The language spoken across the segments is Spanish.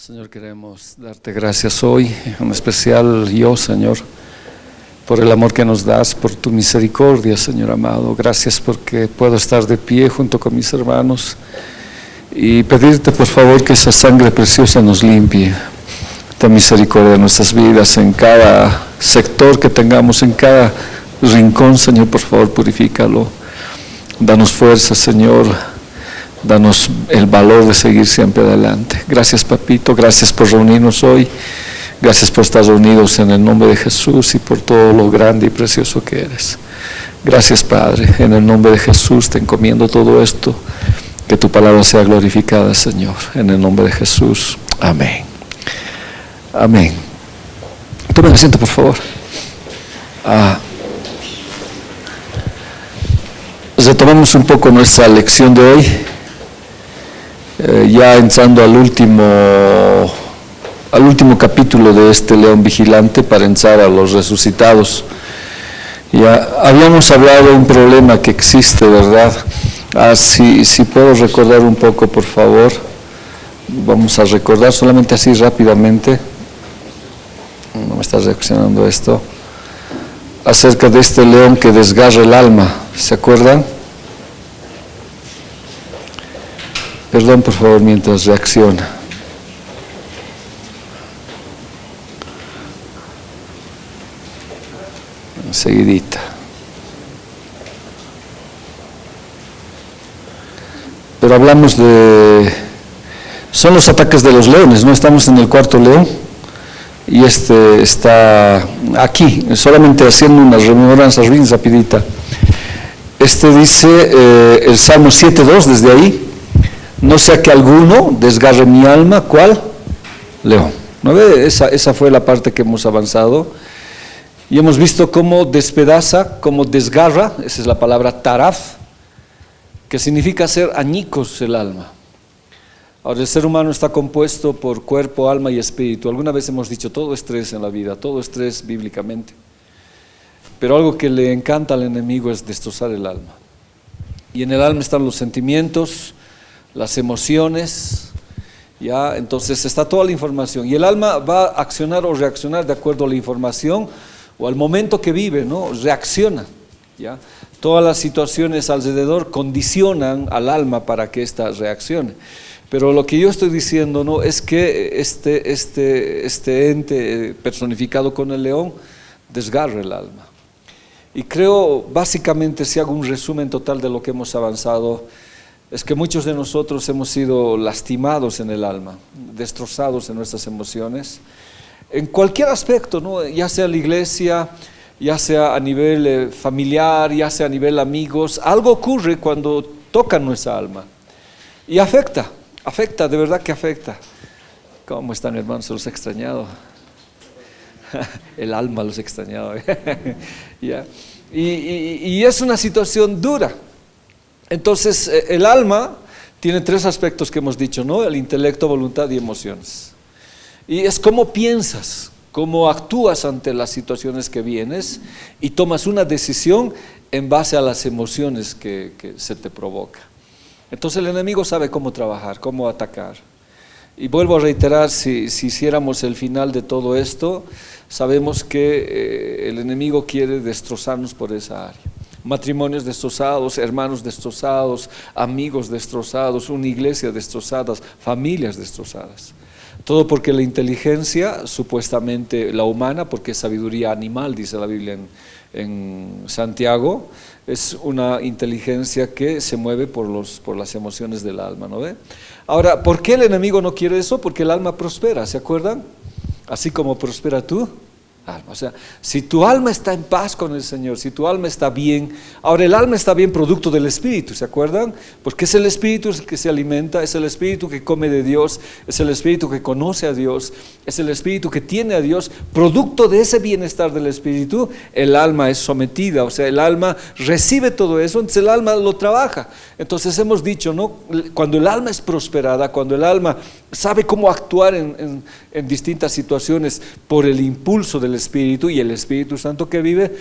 Señor, queremos darte gracias hoy, en especial yo, Señor, por el amor que nos das, por tu misericordia, Señor amado. Gracias porque puedo estar de pie junto con mis hermanos y pedirte, por favor, que esa sangre preciosa nos limpie. Ten misericordia de nuestras vidas, en cada sector que tengamos, en cada rincón, Señor, por favor, purifícalo. Danos fuerza, Señor. Danos el valor de seguir siempre adelante. Gracias, Papito, gracias por reunirnos hoy. Gracias por estar reunidos en el nombre de Jesús y por todo lo grande y precioso que eres. Gracias, Padre, en el nombre de Jesús te encomiendo todo esto. Que tu palabra sea glorificada, Señor, en el nombre de Jesús. Amén. Amén. Tomen asiento, por favor. Retomamos un poco nuestra lección de hoy. Ya entrando al último capítulo de este león vigilante para entrar a los resucitados. Ya habíamos hablado de un problema que existe, ¿verdad? Si puedo recordar un poco, por favor. Vamos a recordar solamente así rápidamente. No me está reaccionando esto. Acerca de este león que desgarra el alma, ¿se acuerdan? Perdón, por favor, mientras reacciona. Enseguidita. Pero hablamos de... Son los ataques de los leones, ¿no? Estamos en el cuarto león y este está aquí, solamente haciendo una rememoranza bien rapidita. Dice el Salmo 7.2 desde ahí. No sea que alguno desgarre mi alma, ¿cuál? León. ¿No ve? Esa fue la parte que hemos avanzado. Y hemos visto cómo despedaza, cómo desgarra, esa es la palabra taraf, que significa hacer añicos el alma. Ahora, el ser humano está compuesto por cuerpo, alma y espíritu. Alguna vez hemos dicho, todo es tres en la vida, todo es tres bíblicamente. Pero algo que le encanta al enemigo es destrozar el alma. Y en el alma están los sentimientos, las emociones, ya, entonces está toda la información y el alma va a accionar o reaccionar de acuerdo a la información o al momento que vive, ¿no? Reacciona, ya. Todas las situaciones alrededor condicionan al alma para que ésta reaccione. Pero lo que yo estoy diciendo, ¿no?, es que este ente personificado con el león desgarra el alma. Y creo, básicamente, si hago un resumen total de lo que hemos avanzado, es que muchos de nosotros hemos sido lastimados en el alma, destrozados en nuestras emociones, en cualquier aspecto, ¿no? Ya sea la iglesia, ya sea a nivel familiar, ya sea a nivel amigos. Algo ocurre cuando toca nuestra alma y afecta, de verdad que afecta. ¿Cómo están, hermanos? ¿Se los he extrañado? El alma los he extrañado. ¿Ya? Y es una situación dura. Entonces, el alma tiene tres aspectos que hemos dicho, ¿no? El intelecto, voluntad y emociones. Y es cómo piensas, cómo actúas ante las situaciones que vienes y tomas una decisión en base a las emociones que se te provoca. Entonces el enemigo sabe cómo trabajar, cómo atacar. Y vuelvo a reiterar, si hiciéramos el final de todo esto, sabemos que el enemigo quiere destrozarnos por esa área. Matrimonios destrozados, hermanos destrozados, amigos destrozados, una iglesia destrozada, familias destrozadas. Todo porque la inteligencia, supuestamente la humana, porque es sabiduría animal, dice la Biblia en Santiago, es una inteligencia que se mueve por las emociones del alma, ¿no ve? Ahora, ¿por qué el enemigo no quiere eso? Porque el alma prospera, ¿se acuerdan? Así como prospera tú. Alma. O sea, si tu alma está en paz con el Señor, si tu alma está bien, ahora el alma está bien producto del Espíritu, ¿se acuerdan? Porque es el Espíritu el que se alimenta, es el Espíritu que come de Dios, es el Espíritu que conoce a Dios, es el Espíritu que tiene a Dios. Producto de ese bienestar del Espíritu, el alma es sometida, o sea, el alma recibe todo eso, entonces el alma lo trabaja. Entonces hemos dicho, ¿no?, cuando el alma es prosperada, cuando el alma sabe cómo actuar en distintas situaciones por el impulso del Espíritu y el Espíritu Santo que vive,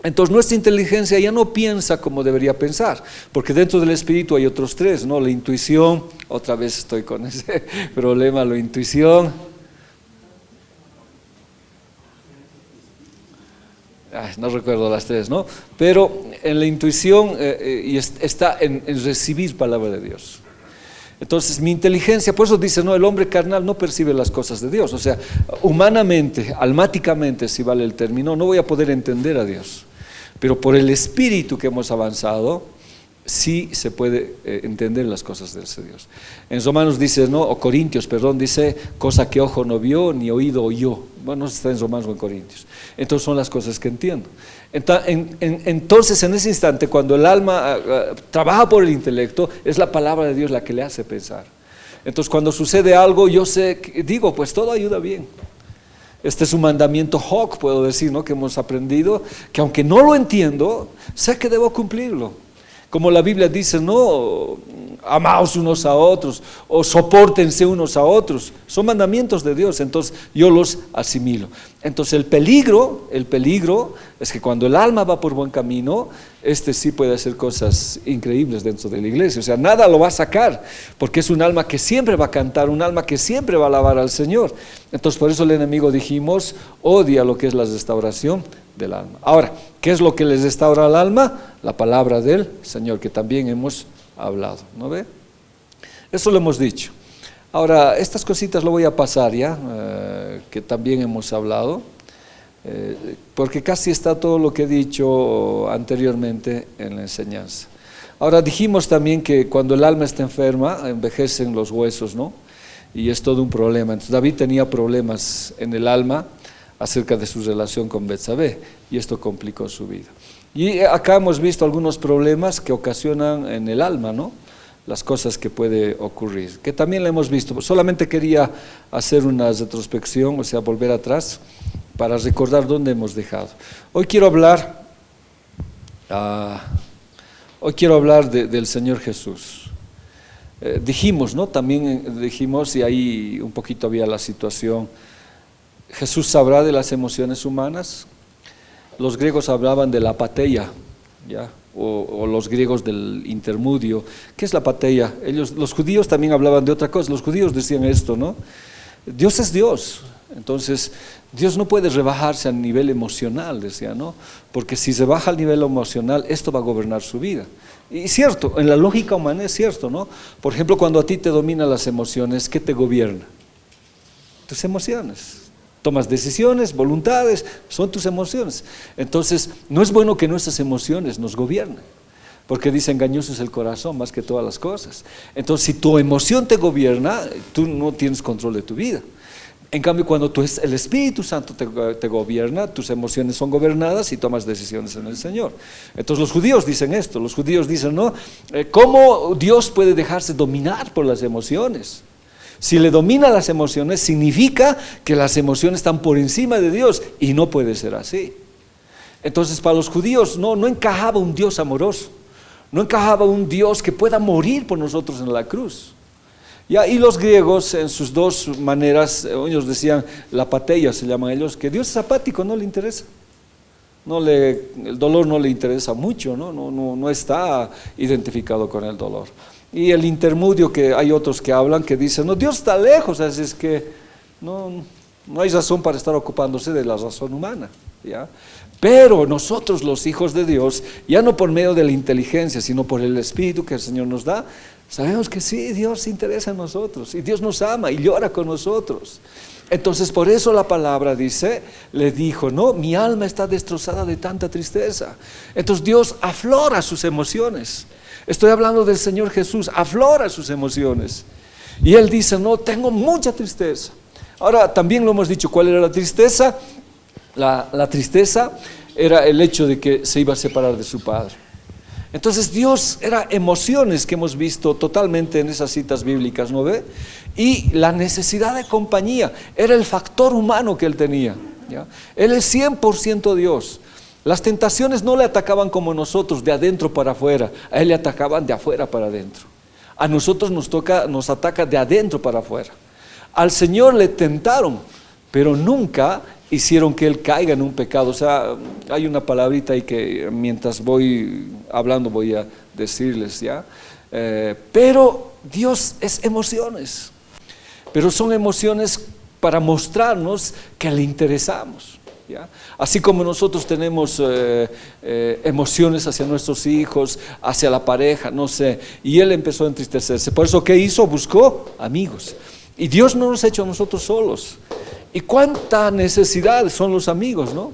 entonces nuestra inteligencia ya no piensa como debería pensar, porque dentro del Espíritu hay otros tres, ¿no? La intuición, Otra vez estoy con ese problema, la intuición. No recuerdo las tres, ¿no? Pero en la intuición está en recibir palabra de Dios. Entonces mi inteligencia, por eso dice, no, el hombre carnal no percibe las cosas de Dios. O sea, humanamente, almáticamente, si vale el término, no voy a poder entender a Dios. Pero por el Espíritu que hemos avanzado, sí se puede entender las cosas de ese Dios. En Romanos dice, no, o Corintios, perdón, dice, cosa que ojo no vio, ni oído oyó. Bueno, no sé si está en Romanos o en Corintios. Entonces son las cosas que entiendo. Entonces en ese instante, cuando el alma trabaja por el intelecto, es la palabra de Dios la que le hace pensar. Entonces cuando sucede algo, yo sé, digo, pues todo ayuda bien. Este es un mandamiento Hawk, puedo decir, ¿no? Que hemos aprendido, que aunque no lo entiendo, sé que debo cumplirlo. Como la Biblia dice, no, amaos unos a otros, o sopórtense unos a otros. Son mandamientos de Dios, entonces yo los asimilo. Entonces el peligro es que cuando el alma va por buen camino, sí puede hacer cosas increíbles dentro de la iglesia. O sea, nada lo va a sacar, porque es un alma que siempre va a cantar, un alma que siempre va a alabar al Señor. Entonces por eso el enemigo, dijimos, odia lo que es la restauración del alma. Ahora, ¿qué es lo que les restaura al alma? La palabra del Señor, que también hemos hablado, ¿no ve? Eso lo hemos dicho. Ahora, estas cositas lo voy a pasar ya, que también hemos hablado, porque casi está todo lo que he dicho anteriormente en la enseñanza. Ahora, dijimos también que cuando el alma está enferma, envejecen los huesos, ¿no? Y es todo un problema. Entonces David tenía problemas en el alma acerca de su relación con Betsabé, y esto complicó su vida. Y acá hemos visto algunos problemas que ocasionan en el alma, ¿no? Las cosas que puede ocurrir, que también lo hemos visto. Solamente quería hacer una retrospección, o sea, volver atrás, para recordar dónde hemos dejado. Hoy quiero hablar del Señor Jesús. Dijimos, ¿no? También dijimos, y ahí un poquito había la situación, Jesús sabrá de las emociones humanas. Los griegos hablaban de la apatheia, ¿ya? O los griegos del intermudio. ¿Qué es la apatheia? Los judíos también hablaban de otra cosa. Los judíos decían esto, ¿no? Dios es Dios, entonces Dios no puede rebajarse al nivel emocional, decía, ¿no? Porque si se baja al nivel emocional, esto va a gobernar su vida. Y cierto, en la lógica humana es cierto, ¿no? Por ejemplo, cuando a ti te dominan las emociones, ¿qué te gobierna? Tus emociones. Tomas decisiones, voluntades, son tus emociones. Entonces, no es bueno que nuestras emociones nos gobiernen, porque dice, engañoso es el corazón más que todas las cosas. Entonces, si tu emoción te gobierna, tú no tienes control de tu vida. En cambio, cuando el Espíritu Santo te gobierna, tus emociones son gobernadas y tomas decisiones en el Señor. Entonces los judíos dicen esto, los judíos dicen, ¿no? ¿Cómo Dios puede dejarse dominar por las emociones? Si le domina las emociones, significa que las emociones están por encima de Dios, y no puede ser así. Entonces para los judíos no encajaba un Dios amoroso, no encajaba un Dios que pueda morir por nosotros en la cruz. Y los griegos en sus dos maneras, ellos decían, la apatheia se llaman ellos, que Dios es apático, no le interesa. El dolor no le interesa mucho, no está identificado con el dolor. Y el intermudio, que hay otros que hablan, que dicen, no, Dios está lejos, así es que no hay razón para estar ocupándose de la razón humana, ¿ya? Pero nosotros, los hijos de Dios, ya no por medio de la inteligencia, sino por el Espíritu que el Señor nos da, sabemos que sí, Dios se interesa en nosotros, y Dios nos ama y llora con nosotros. Entonces por eso la palabra dice, le dijo, no, mi alma está destrozada de tanta tristeza. Entonces Dios aflora sus emociones. Estoy hablando del Señor Jesús, aflora sus emociones. Y Él dice, no, tengo mucha tristeza. Ahora también lo hemos dicho, ¿cuál era la tristeza? La tristeza era el hecho de que se iba a separar de su Padre. Entonces Dios era emociones que hemos visto totalmente en esas citas bíblicas, ¿no ve? Y la necesidad de compañía era el factor humano que Él tenía, ¿ya? Él es 100% Dios. Las tentaciones no le atacaban como nosotros, de adentro para afuera. A Él le atacaban de afuera para adentro. A nosotros nos ataca de adentro para afuera. Al Señor le tentaron, pero nunca hicieron que Él caiga en un pecado. O sea, hay una palabrita ahí que mientras voy hablando voy a decirles, ¿ya? Pero Dios es emociones, pero son emociones para mostrarnos que le interesamos, ¿ya? Así como nosotros tenemos emociones hacia nuestros hijos, hacia la pareja, no sé, y él empezó a entristecerse. Por eso, ¿qué hizo? Buscó amigos. Y Dios no nos ha hecho a nosotros solos. Y cuánta necesidad son los amigos, ¿no?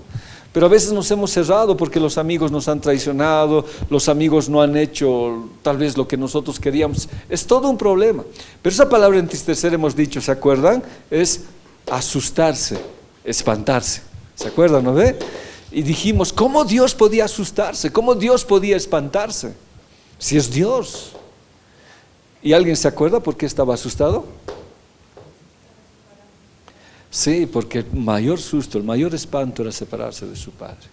Pero a veces nos hemos cerrado porque los amigos nos han traicionado, los amigos no han hecho tal vez lo que nosotros queríamos. Es todo un problema. Pero esa palabra entristecer, hemos dicho, ¿se acuerdan? Es asustarse, espantarse. ¿Se acuerdan, no ve? Y dijimos, ¿cómo Dios podía asustarse? ¿Cómo Dios podía espantarse? Si es Dios. ¿Y alguien se acuerda por qué estaba asustado? Sí, porque el mayor susto, el mayor espanto era separarse de su padre.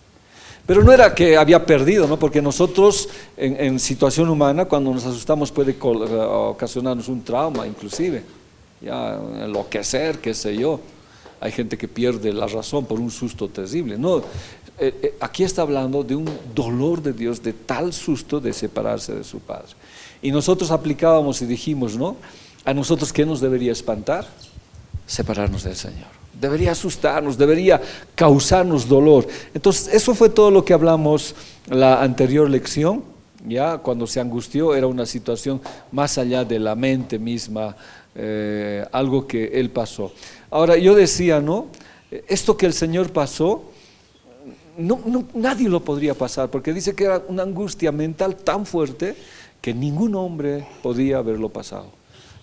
Pero no era que había perdido, ¿no? Porque nosotros en situación humana, cuando nos asustamos puede ocasionarnos un trauma inclusive, ya enloquecer, qué sé yo. Hay gente que pierde la razón por un susto terrible. No, aquí está hablando de un dolor de Dios, de tal susto de separarse de su padre. Y nosotros aplicábamos y dijimos, ¿no? ¿A nosotros qué nos debería espantar? Separarnos del Señor. Debería asustarnos, debería causarnos dolor. Entonces, eso fue todo lo que hablamos la anterior lección. Ya cuando se angustió era una situación más allá de la mente misma, algo que él pasó. Ahora yo decía, ¿no? Esto que el Señor pasó, nadie lo podría pasar, porque dice que era una angustia mental tan fuerte que ningún hombre podía haberlo pasado.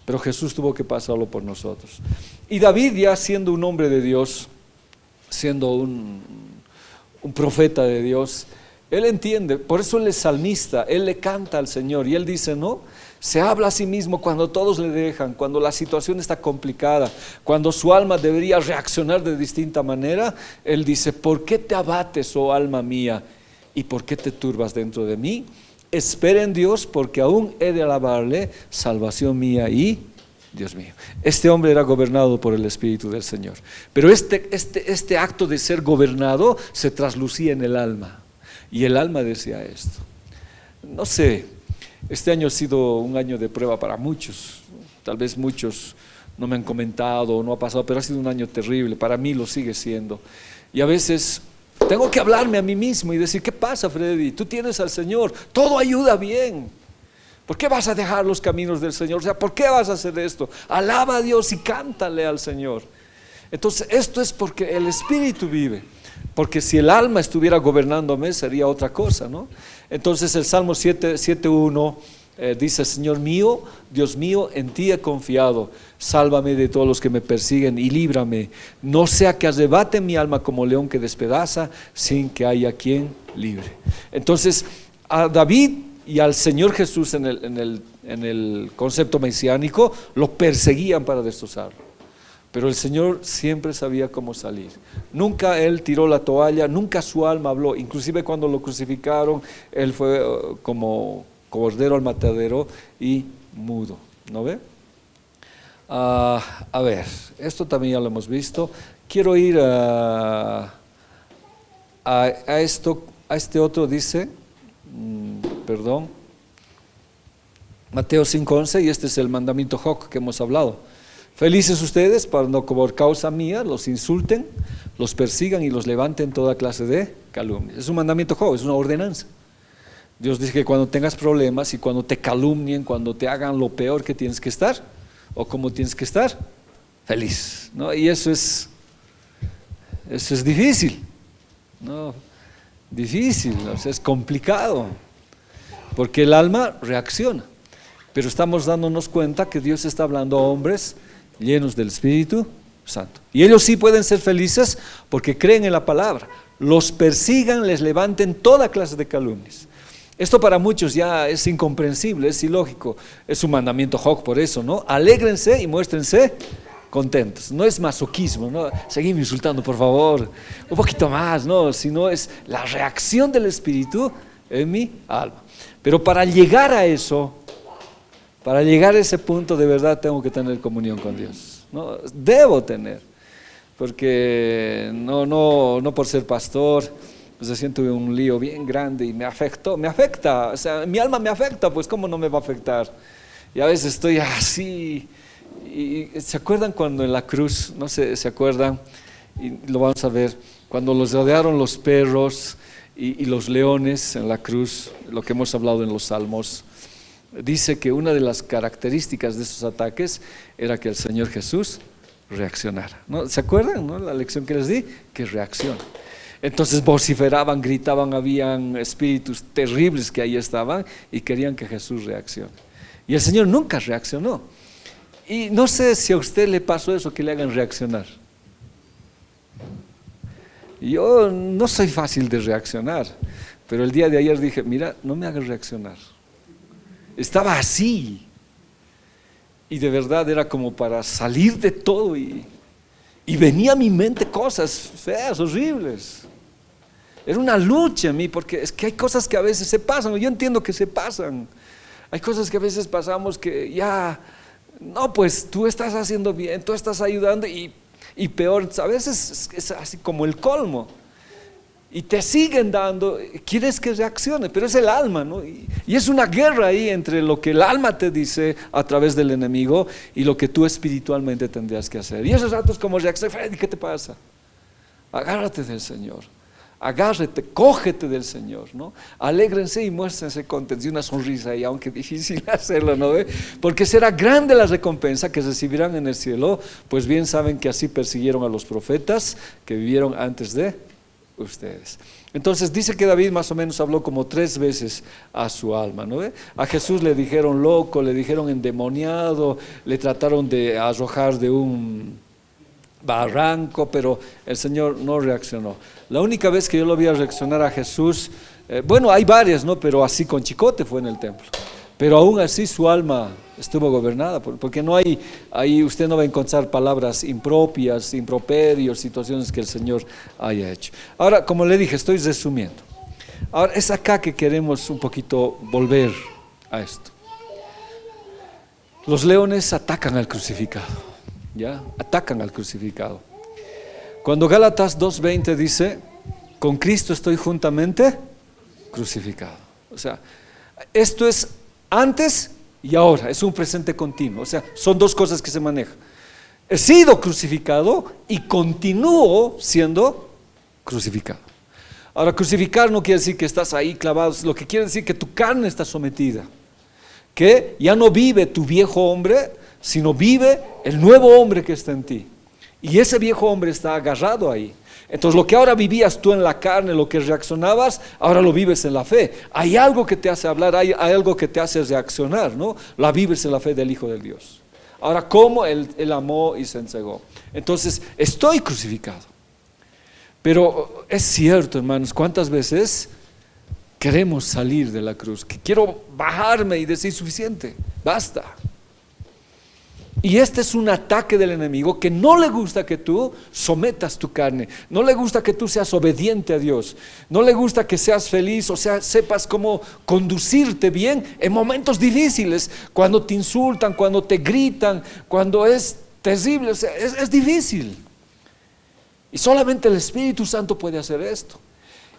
Pero Jesús tuvo que pasarlo por nosotros. Y David, ya siendo un hombre de Dios, siendo un profeta de Dios, él entiende, por eso él es salmista, él le canta al Señor y él dice, ¿no? Se habla a sí mismo cuando todos le dejan, cuando la situación está complicada, cuando su alma debería reaccionar de distinta manera, él dice, ¿por qué te abates, oh alma mía? ¿Y por qué te turbas dentro de mí? Espera en Dios, porque aún he de alabarle, salvación mía y Dios mío. Este hombre era gobernado por el Espíritu del Señor, pero este acto de ser gobernado se traslucía en el alma, y el alma decía esto. No sé, este año ha sido un año de prueba para muchos, tal vez muchos no me han comentado o no ha pasado, pero ha sido un año terrible, para mí lo sigue siendo, y a veces tengo que hablarme a mí mismo y decir, ¿qué pasa, Freddy? Tú tienes al Señor, todo ayuda bien. ¿Por qué vas a dejar los caminos del Señor? O sea, ¿por qué vas a hacer esto? Alaba a Dios y cántale al Señor. Entonces, esto es porque el Espíritu vive. Porque si el alma estuviera gobernándome, sería otra cosa, ¿no? Entonces, el Salmo 7:1 dice, Señor mío, Dios mío, en ti he confiado, sálvame de todos los que me persiguen y líbrame, no sea que arrebate mi alma como león que despedaza, sin que haya quien libre. Entonces, a David y al Señor Jesús en el concepto mesiánico, lo perseguían para destrozarlo. Pero el Señor siempre sabía cómo salir. Nunca Él tiró la toalla, nunca su alma habló. Inclusive cuando lo crucificaron, Él fue como cordero al matadero y mudo, ¿no ve? A ver, esto también ya lo hemos visto. Quiero ir a este otro, dice, Mateo 5:11, y este es el mandamiento Joc que hemos hablado. Felices ustedes cuando por causa mía los insulten, los persigan y los levanten toda clase de calumnias. Es un mandamiento Joc, es una ordenanza. Dios dice que cuando tengas problemas y cuando te calumnien, cuando te hagan lo peor, que tienes que estar, o cómo tienes que estar, feliz, ¿no? Y eso es difícil, ¿no? Difícil, o sea, es complicado, porque el alma reacciona, pero estamos dándonos cuenta que Dios está hablando a hombres llenos del Espíritu Santo, y ellos sí pueden ser felices porque creen en la palabra. Los persigan, les levanten toda clase de calumnias. Esto para muchos ya es incomprensible, es ilógico, es un mandamiento Joc, por eso, ¿no? Alégrense y muéstrense contentos. No es masoquismo, ¿no? Seguime insultando, por favor, un poquito más, ¿no? Sino es la reacción del Espíritu en mi alma. Pero para llegar a eso, para llegar a ese punto, de verdad tengo que tener comunión con Dios, ¿no? Debo tener, porque no por ser pastor, pues recién tuve un lío bien grande y me afecta, o sea, mi alma me afecta, pues ¿cómo no me va a afectar? y a veces estoy así. Y ¿se acuerdan cuando en la cruz, no sé, se acuerdan, y lo vamos a ver, cuando los rodearon los perros y los leones en la cruz, lo que hemos hablado en los Salmos? Dice que una de las características de esos ataques era que el Señor Jesús reaccionara, ¿no? ¿Se acuerdan, no? La lección que les di, que reacciona. Entonces vociferaban, gritaban, habían espíritus terribles que ahí estaban y querían que Jesús reaccione. Y el Señor nunca reaccionó. Y no sé si a usted le pasó eso, que le hagan reaccionar. Yo no soy fácil de reaccionar, pero el día de ayer dije, mira, no me hagas reaccionar. Estaba así. Y de verdad era como para salir de todo y venía a mi mente cosas feas, horribles. Era una lucha en mí, porque es que hay cosas que a veces se pasan, yo entiendo que se pasan. Hay cosas que a veces pasamos que ya, no, pues tú estás haciendo bien, tú estás ayudando y peor, a veces es así como el colmo. Y te siguen dando, quieres que reaccione, pero es el alma, ¿no? Y es una guerra ahí entre lo que el alma te dice a través del enemigo y lo que tú espiritualmente tendrías que hacer. Y esos ratos como reaccionar, Freddy, ¿qué te pasa? Agárrate del Señor, agárrate, cógete del Señor, ¿no? Alégrense y muéstrense contentos y una sonrisa ahí, aunque difícil hacerlo, ¿no? Porque será grande la recompensa que recibirán en el cielo, pues bien saben que así persiguieron a los profetas que vivieron antes de ustedes. Entonces dice que David más o menos habló como 3 veces a su alma, ¿no? A Jesús le dijeron loco, le dijeron endemoniado, le trataron de arrojar de un barranco, pero el Señor no reaccionó. La única vez que yo lo vi a reaccionar a Jesús, bueno, hay varias, ¿no? Pero así con chicote fue en el templo. Pero aún así su alma estuvo gobernada, porque no hay, ahí usted no va a encontrar palabras impropias, improperios, situaciones que el Señor haya hecho. Ahora, como le dije, estoy resumiendo. Ahora, es acá que queremos un poquito volver a esto. Los leones atacan al crucificado, ¿ya? Atacan al crucificado. Cuando Gálatas 2:20 dice, con Cristo estoy juntamente crucificado. O sea, esto es antes y ahora, es un presente continuo, o sea, son 2 cosas que se manejan. He sido crucificado y continúo siendo crucificado. Ahora, crucificar no quiere decir que estás ahí clavado, lo que quiere decir que tu carne está sometida, que ya no vive tu viejo hombre, sino vive el nuevo hombre que está en ti. Y ese viejo hombre está agarrado ahí. Entonces lo que ahora vivías tú en la carne, lo que reaccionabas, ahora lo vives en la fe. Hay algo que te hace hablar, hay algo que te hace reaccionar, ¿no? La vives en la fe del Hijo de Dios. Ahora, ¿cómo? Él amó y se entregó. Entonces, estoy crucificado. Pero es cierto, hermanos, ¿cuántas veces queremos salir de la cruz? Que quiero bajarme y decir suficiente, basta. Y este es un ataque del enemigo que no le gusta que tú sometas tu carne, no le gusta que tú seas obediente a Dios, no le gusta que seas feliz, o sea, sepas cómo conducirte bien en momentos difíciles, cuando te insultan, cuando te gritan, cuando es terrible, o sea, es difícil. Y solamente el Espíritu Santo puede hacer esto.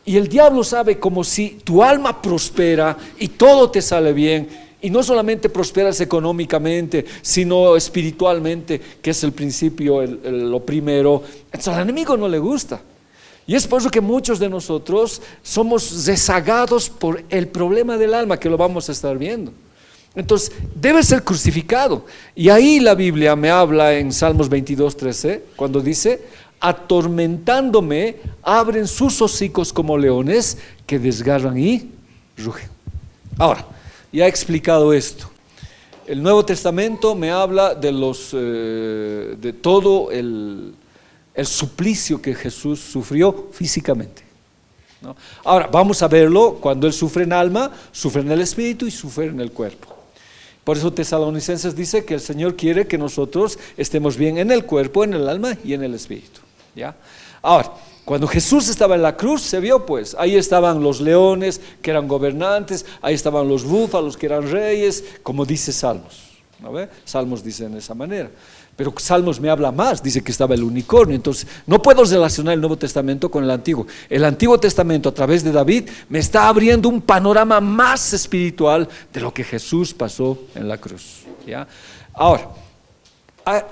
Y el diablo sabe como si tu alma prospera y todo te sale bien, y no solamente prosperas económicamente, sino espiritualmente, que es el principio, lo primero. Entonces al enemigo no le gusta. Y es por eso que muchos de nosotros somos rezagados por el problema del alma, que lo vamos a estar viendo. Entonces debe ser crucificado. Y ahí la Biblia me habla en Salmos 22:13, cuando dice: atormentándome, abren sus hocicos como leones que desgarran y rugen. Ahora, ya he explicado esto. El Nuevo Testamento me habla de todo el suplicio que Jesús sufrió físicamente, ¿no? Ahora, vamos a verlo cuando Él sufre en alma, sufre en el espíritu y sufre en el cuerpo. Por eso Tesalonicenses dice que el Señor quiere que nosotros estemos bien en el cuerpo, en el alma y en el espíritu, ¿ya? Ahora, cuando Jesús estaba en la cruz, se vio pues, ahí estaban los leones que eran gobernantes, ahí estaban los búfalos que eran reyes, como dice Salmos. ¿no ve? Salmos dice en esa manera. Pero Salmos me habla más, dice que estaba el unicornio. Entonces, no puedo relacionar el Nuevo Testamento con el Antiguo. El Antiguo Testamento, a través de David, me está abriendo un panorama más espiritual de lo que Jesús pasó en la cruz, ¿ya? Ahora,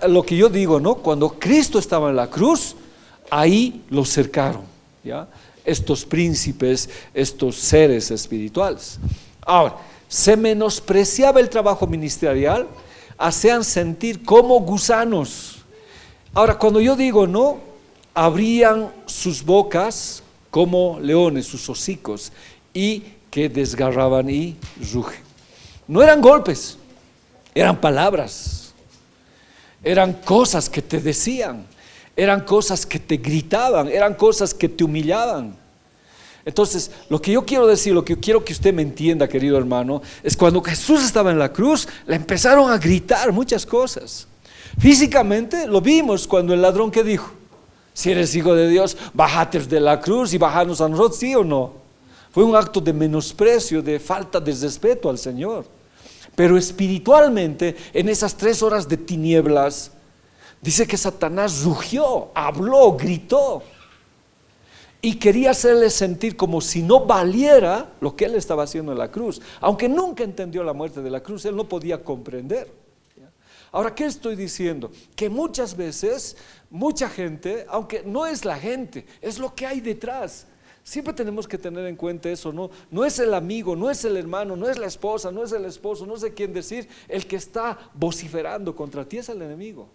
lo que yo digo, ¿no? Cuando Cristo estaba en la cruz, ahí lo cercaron, ¿ya? Estos príncipes, estos seres espirituales. Ahora, se menospreciaba el trabajo ministerial, hacían sentir como gusanos. Ahora, cuando yo digo no, abrían sus bocas como leones, sus hocicos, y que desgarraban y rugen. No eran golpes, eran palabras, eran cosas que te decían, eran cosas que te gritaban, eran cosas que te humillaban. Entonces, lo que yo quiero decir, lo que quiero que usted me entienda, querido hermano, es cuando Jesús estaba en la cruz, le empezaron a gritar muchas cosas. Físicamente lo vimos cuando el ladrón que dijo: si eres hijo de Dios, bájate de la cruz y bájanos a nosotros, ¿sí o no? Fue un acto de menosprecio, de falta de respeto al Señor. Pero espiritualmente, en esas 3 horas de tinieblas, dice que Satanás rugió, habló, gritó. Y quería hacerle sentir como si no valiera lo que él estaba haciendo en la cruz. Aunque nunca entendió la muerte de la cruz, él no podía comprender. Ahora, ¿qué estoy diciendo? Que muchas veces, mucha gente, aunque no es la gente, es lo que hay detrás. Siempre tenemos que tener en cuenta eso, ¿no? No es el amigo, no es el hermano, no es la esposa, no es el esposo, no sé quién decir. El que está vociferando contra ti es el enemigo.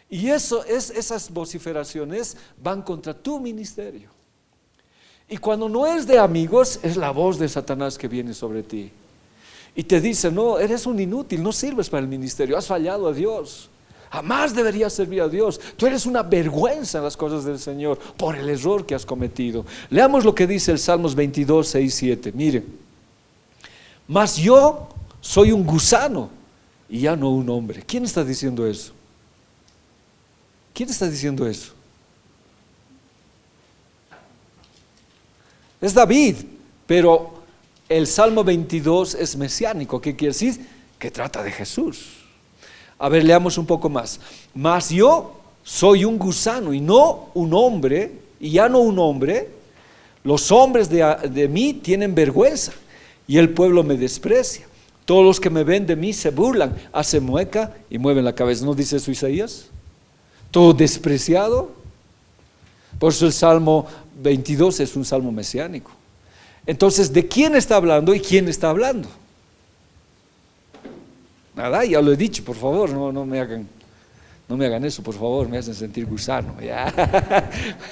Y esas vociferaciones van contra tu ministerio. Y cuando no es de amigos, es la voz de Satanás que viene sobre ti. Y te dice: no, eres un inútil, no sirves para el ministerio, has fallado a Dios. Jamás deberías servir a Dios. Tú eres una vergüenza en las cosas del Señor por el error que has cometido. Leamos lo que dice el Salmos 22, 6, 7. Mire: mas yo soy un gusano y ya no un hombre. ¿Quién está diciendo eso? ¿Quién está diciendo eso? Es David, pero el Salmo 22 es mesiánico. ¿Qué quiere decir? Que trata de Jesús. A ver, leamos un poco más. Mas yo soy un gusano y no un hombre, y ya no un hombre. Los hombres de mí tienen vergüenza y el pueblo me desprecia. Todos los que me ven de mí se burlan, hacen mueca y mueven la cabeza. ¿No dice eso Isaías? Todo despreciado. Por eso el Salmo 22 es un salmo mesiánico. Entonces, ¿de quién está hablando y quién está hablando? Nada, ya lo he dicho, por favor, no me hagan eso, por favor, me hacen sentir gusano. Ya.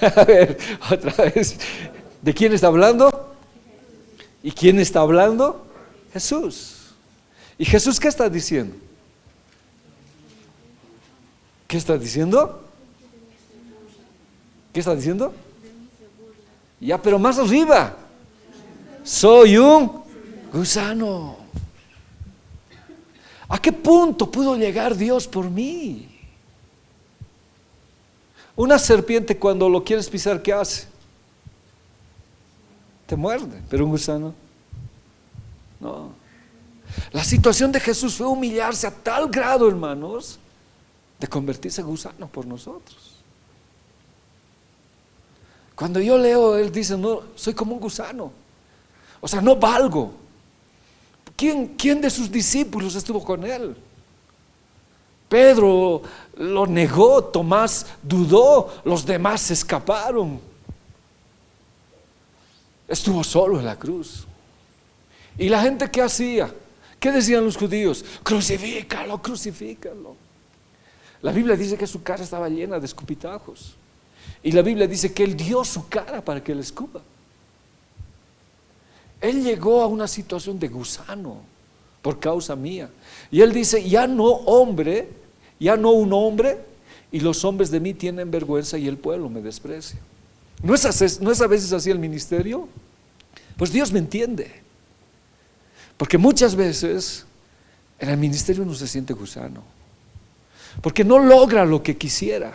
A ver, otra vez. ¿De quién está hablando? ¿Y quién está hablando? Jesús. ¿Y Jesús qué está diciendo? ¿Qué está diciendo? ¿Qué está diciendo? Ya, pero más arriba. Soy un gusano. ¿A qué punto pudo llegar Dios por mí? Una serpiente, cuando lo quieres pisar, ¿qué hace? Te muerde. Pero un gusano, no. La situación de Jesús fue humillarse a tal grado, hermanos, de convertirse en gusano por nosotros. Cuando yo leo, él dice: no, soy como un gusano. O sea, no valgo. ¿Quién de sus discípulos estuvo con él? Pedro lo negó, Tomás dudó, los demás se escaparon. Estuvo solo en la cruz. ¿Y la gente qué hacía? ¿Qué decían los judíos? Crucifícalo, crucifícalo. La Biblia dice que su cara estaba llena de escupitajos. Y la Biblia dice que él dio su cara para que él escupa. Él llegó a una situación de gusano por causa mía. Y él dice: ya no hombre, ya no un hombre, y los hombres de mí tienen vergüenza y el pueblo me desprecia. ¿No es a veces así el ministerio? Pues Dios me entiende. Porque muchas veces en el ministerio uno se siente gusano, porque no logra lo que quisiera,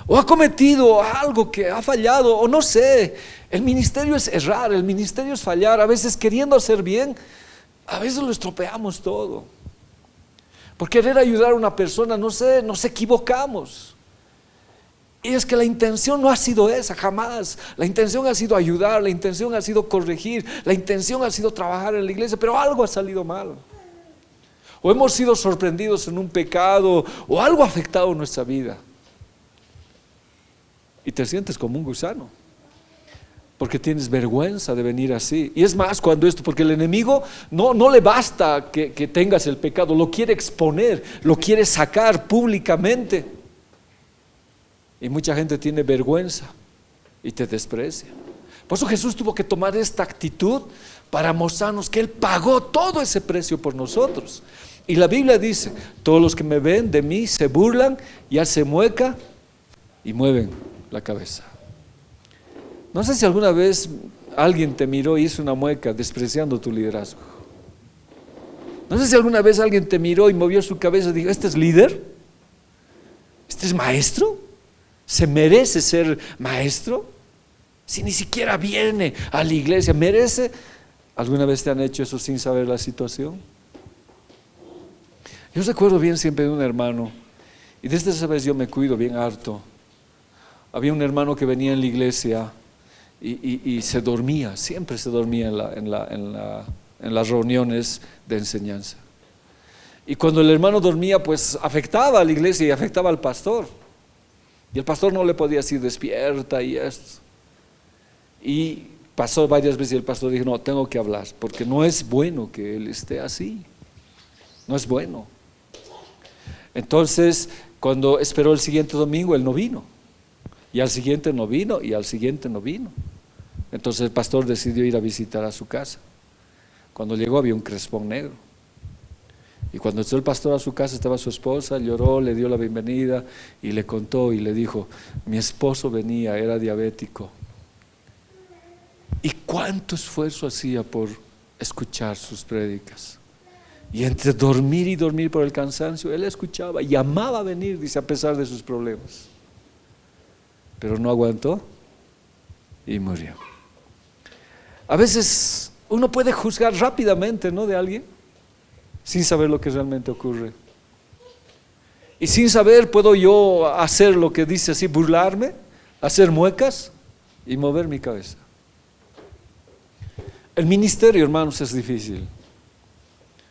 o ha cometido algo que ha fallado, o no sé. El ministerio es errar, el ministerio es fallar. A veces queriendo hacer bien, a veces lo estropeamos todo. Por querer ayudar a una persona, no sé, nos equivocamos. Y es que la intención no ha sido esa, jamás. La intención ha sido ayudar, la intención ha sido corregir, la intención ha sido trabajar en la iglesia, pero algo ha salido mal. O hemos sido sorprendidos en un pecado, o algo ha afectado nuestra vida. Y te sientes como un gusano, porque tienes vergüenza de venir así. Y es más cuando esto, porque el enemigo no le basta que tengas el pecado, lo quiere exponer, lo quiere sacar públicamente. Y mucha gente tiene vergüenza y te desprecia. Por eso Jesús tuvo que tomar esta actitud para mostrarnos que Él pagó todo ese precio por nosotros. Y la Biblia dice: todos los que me ven de mí se burlan y hacen mueca y mueven la cabeza. No sé si alguna vez alguien te miró y hizo una mueca despreciando tu liderazgo. No sé si alguna vez alguien te miró y movió su cabeza y dijo: ¿este es líder? ¿Este es maestro? ¿Se merece ser maestro? Si ni siquiera viene a la iglesia, ¿merece? ¿Alguna vez te han hecho eso sin saber la situación? Yo recuerdo bien siempre de un hermano, y desde esa vez yo me cuido bien harto. Había un hermano que venía en la iglesia y se dormía, siempre se dormía en las reuniones de enseñanza. Y cuando el hermano dormía, pues afectaba a la iglesia y afectaba al pastor. Y el pastor no le podía decir despierta y esto. Y pasó varias veces y el pastor dijo: no, tengo que hablar, porque no es bueno que él esté así. No es bueno. Entonces, cuando esperó el siguiente domingo, él no vino. Y al siguiente no vino, y al siguiente no vino. Entonces el pastor decidió ir a visitar a su casa. Cuando llegó había un crespón negro. Y cuando entró el pastor a su casa estaba su esposa, lloró, le dio la bienvenida y le contó y le dijo: mi esposo venía, era diabético. ¿Y cuánto esfuerzo hacía por escuchar sus prédicas? Y entre dormir y dormir por el cansancio, él escuchaba y amaba venir, dice, a pesar de sus problemas. Pero no aguantó y murió. A veces uno puede juzgar rápidamente, ¿no?, de alguien, sin saber lo que realmente ocurre. Y sin saber puedo yo hacer lo que dice así, burlarme, hacer muecas y mover mi cabeza. El ministerio, hermanos, es difícil.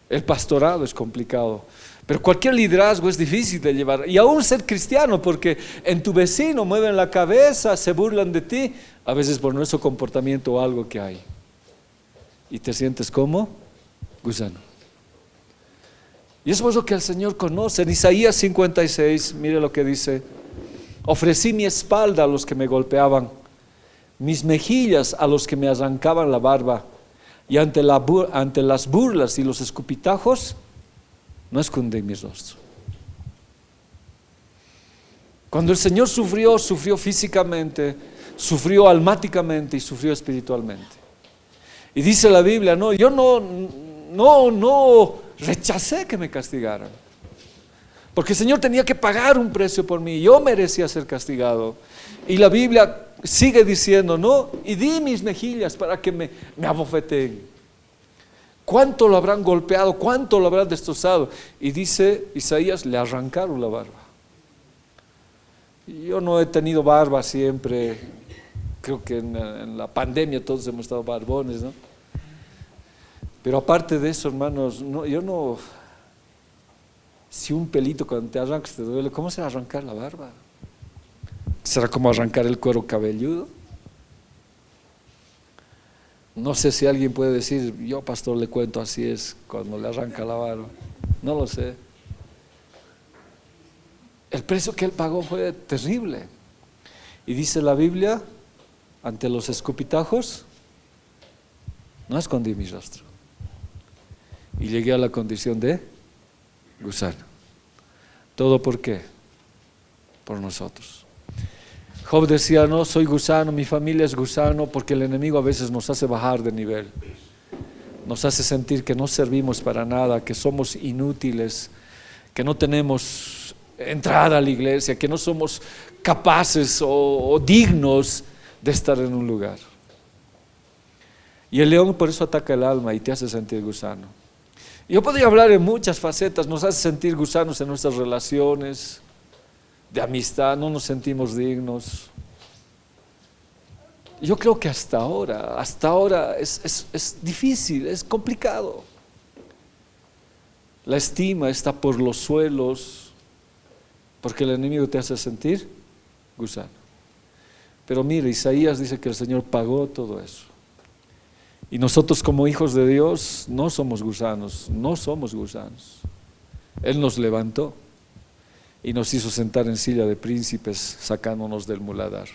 El pastorado es complicado. Pero cualquier liderazgo es difícil de llevar. Y aún ser cristiano, porque en tu vecino mueven la cabeza, se burlan de ti, a veces por nuestro comportamiento o algo que hay. Y te sientes como gusano. Y eso es lo que el Señor conoce. En Isaías 56, mire lo que dice: ofrecí mi espalda a los que me golpeaban, mis mejillas a los que me arrancaban la barba, y ante las burlas y los escupitajos no escondí mi rostro. Cuando el Señor sufrió físicamente, sufrió almáticamente y sufrió espiritualmente. Y dice la Biblia: no, yo no rechacé que me castigaran, porque el Señor tenía que pagar un precio por mí, yo merecía ser castigado. Y la Biblia sigue diciendo: no, y di mis mejillas para que me abofeteen. ¿Cuánto lo habrán golpeado? ¿Cuánto lo habrán destrozado? Y dice Isaías: le arrancaron la barba. Yo no he tenido barba siempre. Creo que en la pandemia todos hemos estado barbones, ¿no? Pero aparte de eso, hermanos, si un pelito cuando te arrancas te duele, ¿cómo será arrancar la barba? ¿Será como arrancar el cuero cabelludo? No sé si alguien puede decir: yo, pastor, le cuento, así es cuando le arranca la barba. No lo sé. El precio que él pagó fue terrible. Y dice la Biblia: ante los escupitajos no escondí mi rostro. Y llegué a la condición de gusano. ¿Todo por qué? Por nosotros. Job decía: no, soy gusano, mi familia es gusano, porque el enemigo a veces nos hace bajar de nivel. Nos hace sentir que no servimos para nada, que somos inútiles, que no tenemos entrada a la iglesia, que no somos capaces o dignos de estar en un lugar. Y el león por eso ataca el alma y te hace sentir gusano. Yo podría hablar en muchas facetas, nos hace sentir gusanos en nuestras relaciones de amistad, no nos sentimos dignos. Yo creo que hasta ahora es difícil, es complicado. La estima está por los suelos, porque el enemigo te hace sentir gusano. Pero mire, Isaías dice que el Señor pagó todo eso. Y nosotros como hijos de Dios no somos gusanos, no somos gusanos. Él nos levantó y nos hizo sentar en silla de príncipes, sacándonos del muladar.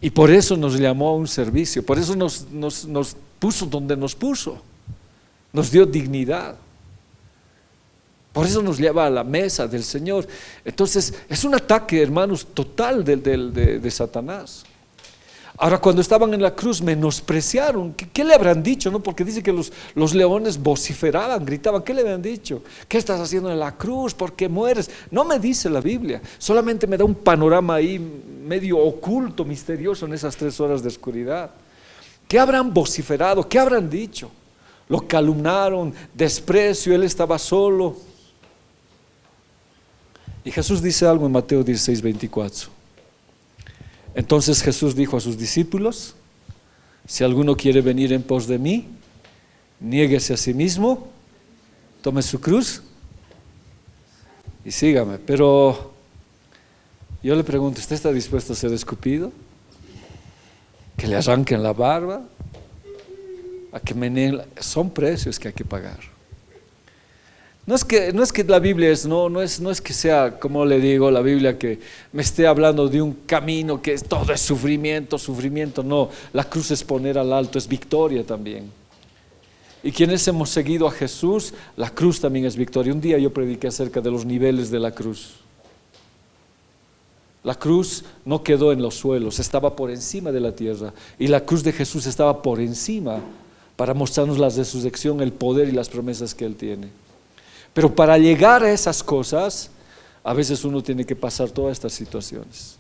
Y por eso nos llamó a un servicio, por eso nos puso donde nos puso, nos dio dignidad. Por eso nos lleva a la mesa del Señor. Entonces es un ataque, hermanos, total de Satanás. Ahora, cuando estaban en la cruz menospreciaron. ¿Qué le habrán dicho? ¿No? Porque dice que los leones vociferaban, gritaban. ¿Qué le habían dicho? ¿Qué estás haciendo en la cruz? ¿Por qué mueres? No me dice la Biblia, solamente me da un panorama ahí medio oculto, misterioso en esas 3 horas de oscuridad. ¿Qué habrán vociferado? ¿Qué habrán dicho? Lo calumniaron, desprecio, él estaba solo. Y Jesús dice algo en Mateo 16:24. Entonces Jesús dijo a sus discípulos: si alguno quiere venir en pos de mí, niéguese a sí mismo, tome su cruz y sígame. Pero yo le pregunto, ¿usted está dispuesto a ser escupido? ¿Que le arranquen la barba? ¿A que meneen? Son precios que hay que pagar. No es que la Biblia no es que sea, como le digo, la Biblia que me esté hablando de un camino que todo es sufrimiento, no. La cruz es poner al alto, es victoria también. Y quienes hemos seguido a Jesús, la cruz también es victoria. Un día yo prediqué acerca de los niveles de la cruz. La cruz no quedó en los suelos, estaba por encima de la tierra. Y la cruz de Jesús estaba por encima para mostrarnos la resurrección, el poder y las promesas que Él tiene. Pero para llegar a esas cosas, a veces uno tiene que pasar todas estas situaciones.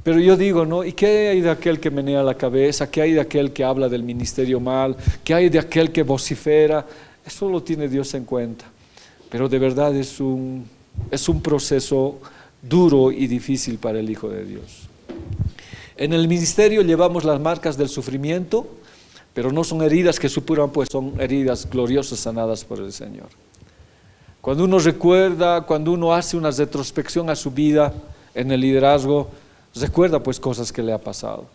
Pero yo digo, ¿no? ¿Y qué hay de aquel que menea la cabeza? ¿Qué hay de aquel que habla del ministerio mal? ¿Qué hay de aquel que vocifera? Eso lo tiene Dios en cuenta. Pero de verdad es un proceso duro y difícil para el Hijo de Dios. En el ministerio llevamos las marcas del sufrimiento, pero no son heridas que supuran, pues son heridas gloriosas sanadas por el Señor. Cuando uno recuerda, cuando uno hace una retrospección a su vida en el liderazgo, recuerda pues cosas que le ha pasado.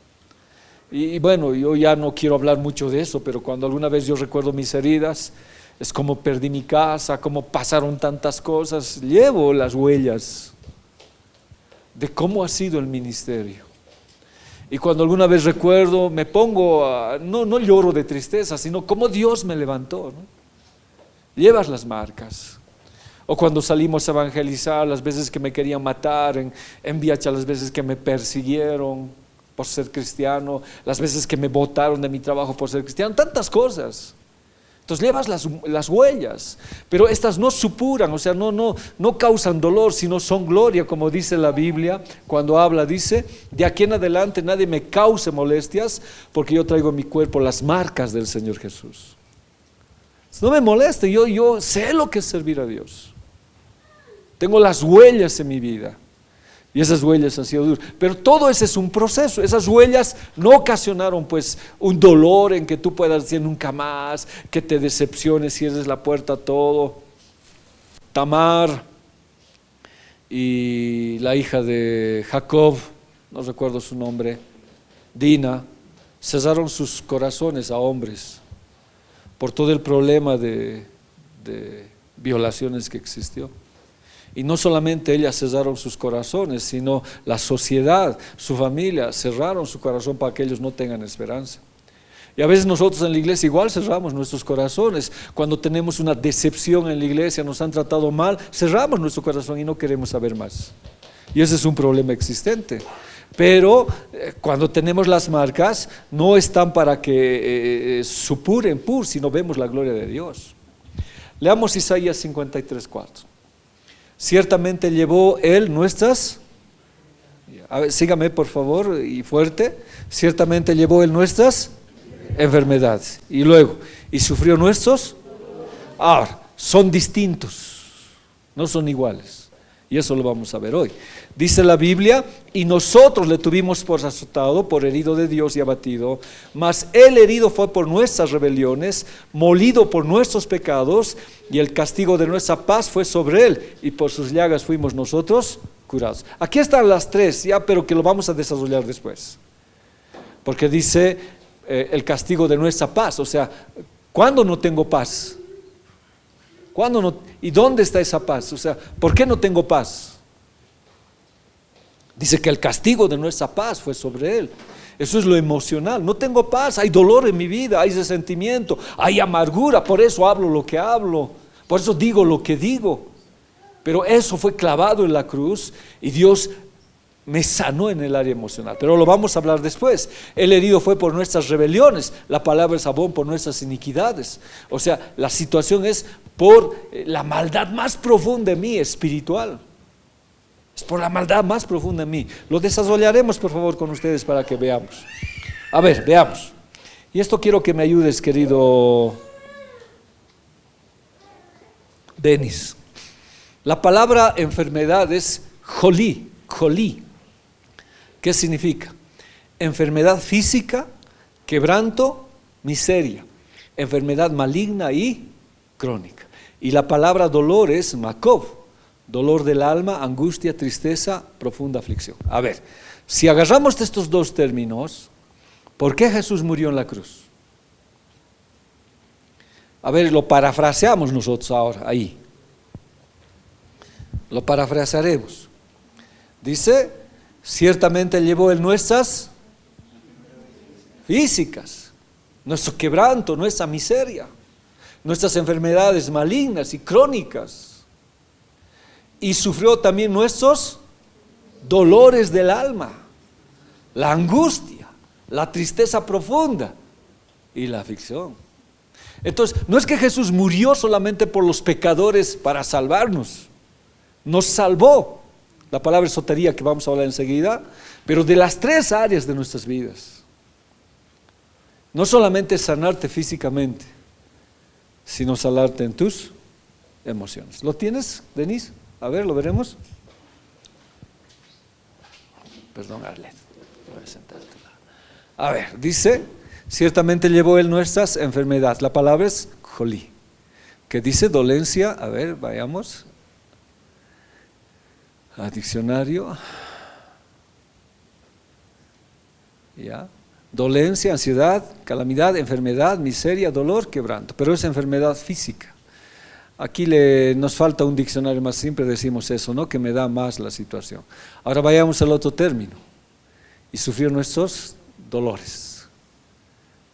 Y bueno, yo ya no quiero hablar mucho de eso, pero cuando alguna vez yo recuerdo mis heridas, es como perdí mi casa, como pasaron tantas cosas, llevo las huellas de cómo ha sido el ministerio. Y cuando alguna vez recuerdo, me pongo, no lloro de tristeza, sino cómo Dios me levantó, ¿no? Llevas las marcas. O cuando salimos a evangelizar, las veces que me querían matar en Viacha, las veces que me persiguieron por ser cristiano, las veces que me botaron de mi trabajo por ser cristiano, tantas cosas. Entonces llevas las huellas, pero estas no supuran, o sea, no causan dolor, sino son gloria, como dice la Biblia, cuando habla, dice, de aquí en adelante nadie me cause molestias, porque yo traigo en mi cuerpo las marcas del Señor Jesús. No me moleste, yo sé lo que es servir a Dios. Tengo las huellas en mi vida. Y esas huellas han sido duras, pero todo ese es un proceso. Esas huellas no ocasionaron pues un dolor en que tú puedas decir nunca más, que te decepciones, cierres la puerta a todo. Tamar y la hija de Jacob, no recuerdo su nombre, Dina, cerraron sus corazones a hombres por todo el problema de violaciones que existió. Y no solamente ellas cerraron sus corazones, sino la sociedad, su familia, cerraron su corazón para que ellos no tengan esperanza. Y a veces nosotros en la iglesia igual cerramos nuestros corazones. Cuando tenemos una decepción en la iglesia, nos han tratado mal, cerramos nuestro corazón y no queremos saber más. Y ese es un problema existente. Pero cuando tenemos las marcas, no están para que supuren, sino vemos la gloria de Dios. Leamos Isaías 53:4. Ciertamente llevó Él nuestras, a ver, sígame por favor y fuerte, ciertamente llevó Él nuestras enfermedades. Y luego, y sufrió nuestros. Ahora, son distintos, no son iguales. Y eso lo vamos a ver hoy. Dice la Biblia, y nosotros le tuvimos por azotado, por herido de Dios y abatido, mas él herido fue por nuestras rebeliones, molido por nuestros pecados, y el castigo de nuestra paz fue sobre él, y por sus llagas fuimos nosotros curados. Aquí están las tres, ya, pero que lo vamos a desarrollar después. Porque dice el castigo de nuestra paz, o sea, ¿cuándo no tengo paz? ¿Cuándo no? ¿Y dónde está esa paz? O sea, ¿por qué no tengo paz? Dice que el castigo de nuestra paz fue sobre él. Eso es lo emocional. No tengo paz, hay dolor en mi vida, hay resentimiento, hay amargura, por eso hablo lo que hablo, por eso digo lo que digo. Pero eso fue clavado en la cruz y Dios me sanó en el área emocional, pero lo vamos a hablar después. El herido fue por nuestras rebeliones, la palabra es abón por nuestras iniquidades. O sea, la situación es por la maldad más profunda en mí, espiritual. Es por la maldad más profunda en mí. Lo desarrollaremos, por favor, con ustedes para que veamos. A ver, veamos. Y esto quiero que me ayudes, querido Denis. La palabra enfermedad es jolí. ¿Qué significa? Enfermedad física, quebranto, miseria, enfermedad maligna y crónica. Y la palabra dolor es makov, dolor del alma, angustia, tristeza, profunda aflicción. A ver, si agarramos estos dos términos, ¿por qué Jesús murió en la cruz? A ver, lo parafraseamos nosotros ahora, ahí. Lo parafrasearemos. Dice, ciertamente llevó él nuestras físicas, nuestro quebranto, nuestra miseria, nuestras enfermedades malignas y crónicas, y sufrió también nuestros dolores del alma, la angustia, la tristeza profunda y la aflicción. Entonces, no es que Jesús murió solamente por los pecadores para salvarnos, nos salvó. La palabra es sotería, que vamos a hablar enseguida, pero de las tres áreas de nuestras vidas. No solamente sanarte físicamente, sino sanarte en tus emociones. ¿Lo tienes, Denise? A ver, ¿lo veremos? Perdón, Arlet. Voy a sentarte. A ver, dice, ciertamente llevó él nuestras enfermedades. La palabra es jolí, que dice dolencia. A ver, vayamos al diccionario. Ya. Dolencia, ansiedad, calamidad, enfermedad, miseria, dolor, quebranto. Pero es enfermedad física. Aquí nos falta un diccionario más, siempre decimos eso, ¿no? Que me da más la situación. Ahora vayamos al otro término. Y sufrió nuestros dolores.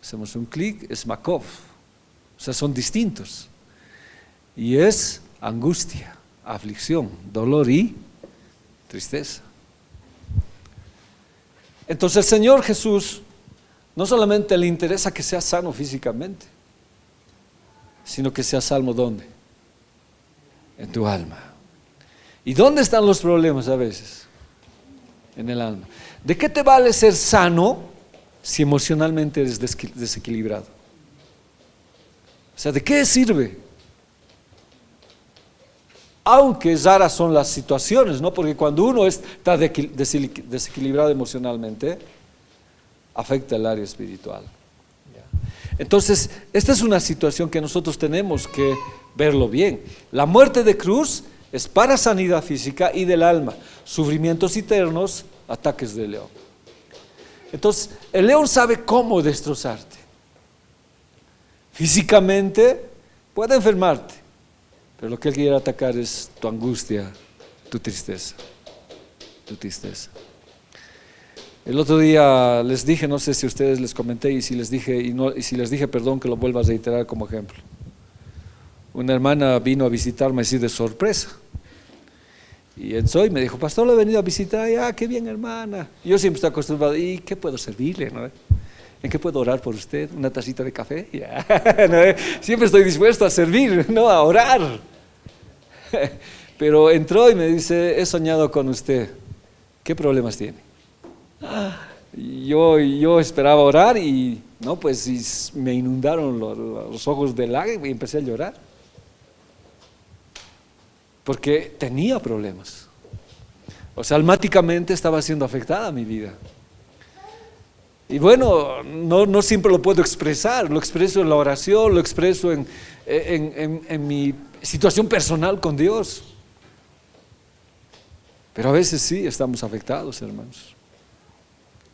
Hacemos un clic, es makov. O sea, son distintos. Y es angustia, aflicción, dolor y tristeza. Entonces el Señor Jesús no solamente le interesa que sea sano físicamente, sino que sea salvo ¿dónde? En tu alma. ¿Y dónde están los problemas a veces? En el alma. ¿De qué te vale ser sano si emocionalmente eres desequilibrado? O sea, ¿de qué sirve? Aunque raras son las situaciones, ¿no? Porque cuando uno está desequilibrado emocionalmente, afecta el área espiritual. Entonces, esta es una situación que nosotros tenemos que verlo bien. La muerte de cruz es para sanidad física y del alma, sufrimientos eternos, ataques de león. Entonces, el león sabe cómo destrozarte. Físicamente puede enfermarte, pero lo que él quiere atacar es tu angustia, tu tristeza. El otro día les dije, no sé si a ustedes les comenté, y si les dije, perdón, que lo vuelva a reiterar como ejemplo. Una hermana vino a visitarme así de sorpresa. Y hoy me dijo, pastor, lo he venido a visitar. Qué bien, hermana. Y yo siempre estoy acostumbrado, ¿y qué puedo servirle? ¿No? ¿En qué puedo orar por usted? ¿Una tacita de café? ¿No? Siempre estoy dispuesto a servir, no a orar. Pero entró y me dice, he soñado con usted. ¿Qué problemas tiene? Yo esperaba orar y No, pues me inundaron los ojos de lágrimas y empecé a llorar. Porque tenía problemas. O sea, almáticamente estaba siendo afectada mi vida. Y bueno, no siempre lo puedo expresar, lo expreso en la oración, lo expreso en mi situación personal con Dios. Pero a veces sí estamos afectados, hermanos.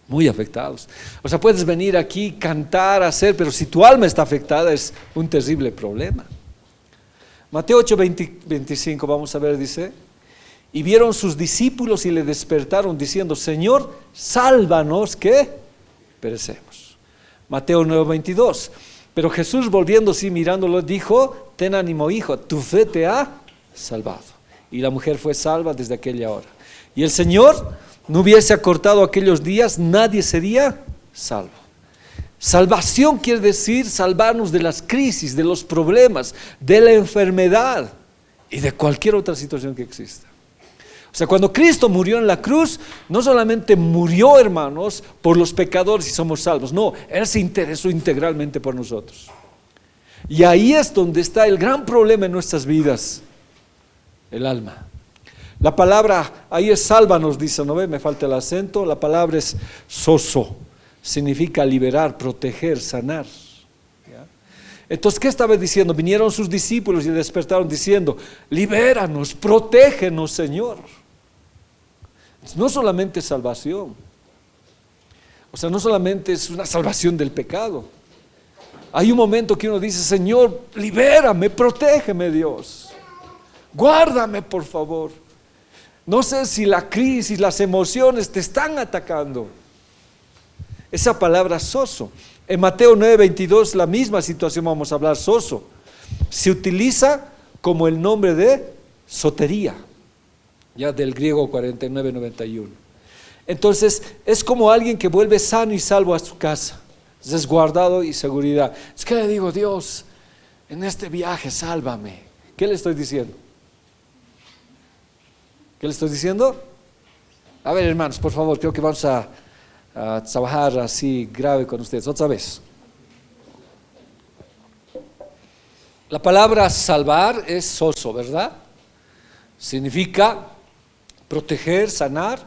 Muy afectados. O sea, puedes venir aquí, cantar, hacer, pero si tu alma está afectada es un terrible problema. Mateo 8:25, vamos a ver, dice: y vieron sus discípulos y le despertaron diciendo: Señor, sálvanos que perecemos. Mateo 9:22, pero Jesús volviéndose y mirándolo dijo: ten ánimo, hijo, tu fe te ha salvado. Y la mujer fue salva desde aquella hora. Y el Señor no hubiese acortado aquellos días, nadie sería salvo. Salvación quiere decir salvarnos de las crisis, de los problemas, de la enfermedad y de cualquier otra situación que exista. O sea, cuando Cristo murió en la cruz, no solamente murió, hermanos, por los pecadores y somos salvos. No, Él se interesó integralmente por nosotros. Y ahí es donde está el gran problema en nuestras vidas, el alma. La palabra, ahí es sálvanos, dice, ¿no ve? Me falta el acento. La palabra es soso, significa liberar, proteger, sanar. ¿Ya? Entonces, ¿qué estaba diciendo? Vinieron sus discípulos y despertaron diciendo: libéranos, protégenos, Señor. No solamente salvación, o sea, no solamente es una salvación del pecado. Hay un momento que uno dice: Señor, libérame, protégeme, Dios, guárdame, por favor. No sé si la crisis, las emociones te están atacando. Esa palabra soso, en Mateo 9:22, la misma situación, vamos a hablar soso, se utiliza como el nombre de sotería, ya del griego 49:91. Entonces es como alguien que vuelve sano y salvo a su casa, resguardado y seguridad. Es que le digo: Dios, en este viaje sálvame. ¿Qué le estoy diciendo? ¿Qué le estoy diciendo? A ver, hermanos, por favor, creo que vamos a trabajar así grave con ustedes otra vez. La palabra salvar es soso, ¿verdad? Significa proteger, sanar.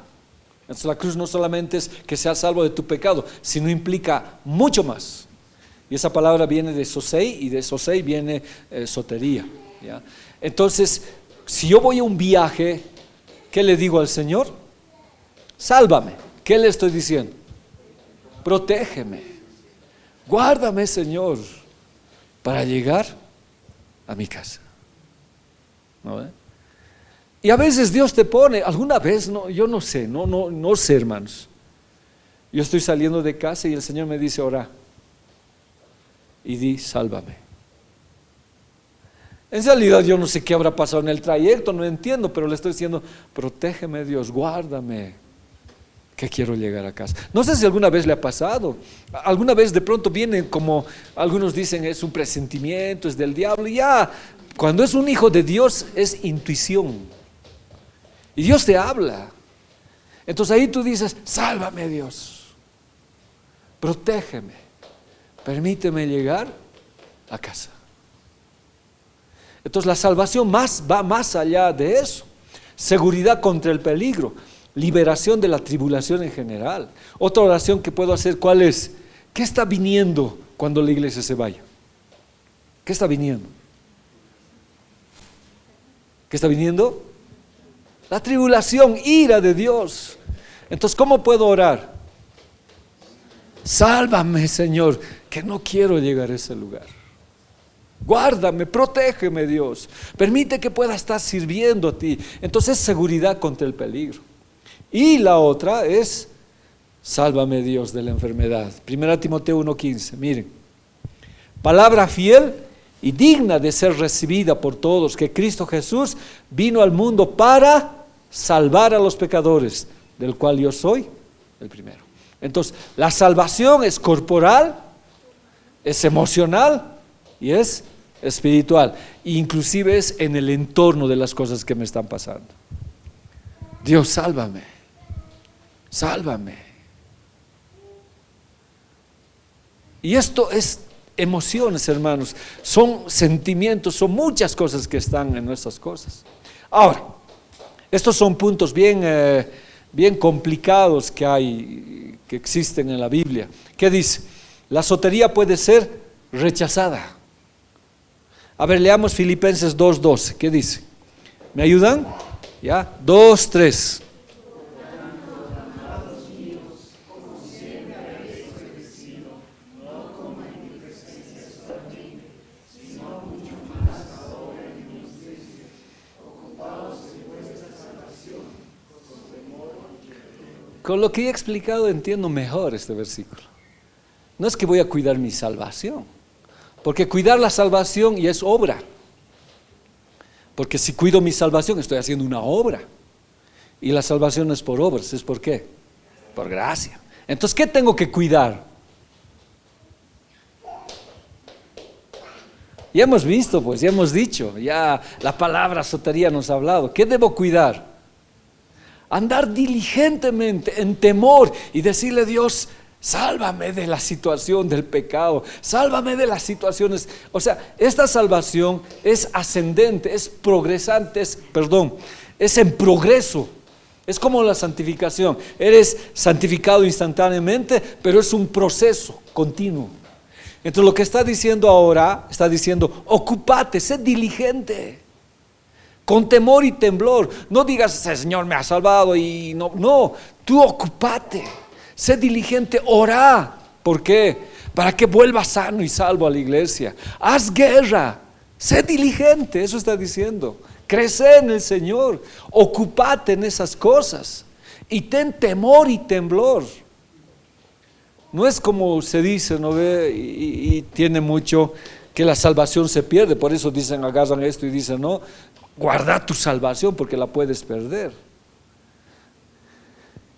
Entonces la cruz no solamente es que seas salvo de tu pecado, sino implica mucho más. Y esa palabra viene de sosei, y de sosei viene sotería, ¿ya? Entonces, si yo voy a un viaje, ¿qué le digo al Señor? Sálvame. ¿Qué le estoy diciendo? Protégeme, guárdame, Señor, para llegar a mi casa. ¿No ve? Y a veces Dios te pone, alguna vez, no, yo no sé, no sé, hermanos. Yo estoy saliendo de casa y el Señor me dice: ora y di: sálvame. En realidad yo no sé qué habrá pasado en el trayecto, no entiendo, pero le estoy diciendo: protégeme, Dios, guárdame, que quiero llegar a casa. No sé si alguna vez le ha pasado, alguna vez de pronto viene, como algunos dicen, es un presentimiento, es del diablo. Y ya, cuando es un hijo de Dios es intuición, y Dios te habla. Entonces ahí tú dices: sálvame, Dios, protégeme, permíteme llegar a casa. Entonces la salvación va más allá de eso. Seguridad contra el peligro, liberación de la tribulación en general. Otra oración que puedo hacer, ¿cuál es? ¿Qué está viniendo cuando la iglesia se vaya? ¿Qué está viniendo? ¿Qué está viniendo? La tribulación, ira de Dios. Entonces, ¿cómo puedo orar? Sálvame, Señor, que no quiero llegar a ese lugar. Guárdame, protégeme, Dios. Permite que pueda estar sirviendo a ti. Entonces, seguridad contra el peligro. Y la otra es: sálvame, Dios, de la enfermedad. 1 Timoteo 1:15, miren: palabra fiel y digna de ser recibida por todos, que Cristo Jesús vino al mundo para salvar a los pecadores, del cual yo soy el primero. Entonces, la salvación es corporal, es emocional y es espiritual, inclusive es en el entorno de las cosas que me están pasando. Dios, sálvame, sálvame. Y esto es emociones, hermanos, son sentimientos, son muchas cosas que están en nuestras cosas. Ahora, estos son puntos bien complicados que existen en la Biblia. ¿Qué dice? La sotería puede ser rechazada. A ver, leamos Filipenses 2:12. ¿Qué dice? ¿Me ayudan? ¿Ya? 2:3. Con lo que he explicado entiendo mejor este versículo. No es que voy a cuidar mi salvación, porque cuidar la salvación ya es obra. Porque si cuido mi salvación estoy haciendo una obra. Y la salvación no es por obras, ¿es por qué? Por gracia. Entonces, ¿qué tengo que cuidar? Ya hemos visto, pues, ya hemos dicho, ya la palabra sotería nos ha hablado. ¿Qué debo cuidar? Andar diligentemente, en temor, y decirle a Dios, sálvame de la situación del pecado, sálvame de las situaciones. O sea, esta salvación es ascendente, es progresante, es en progreso. Es como la santificación. Eres santificado instantáneamente, pero es un proceso continuo. Entonces lo que está diciendo ahora, está diciendo, ocúpate, sé diligente, con temor y temblor. No digas, el Señor me ha salvado y no, tú ocúpate, sé diligente, orá. ¿Por qué? Para que vuelvas sano y salvo a la iglesia. Haz guerra, sé diligente, eso está diciendo. Crece en el Señor, ocúpate en esas cosas y ten temor y temblor. No es como se dice, ¿no ve? Y tiene mucho que la salvación se pierde, por eso dicen, agarran esto y dicen, no, guarda tu salvación porque la puedes perder.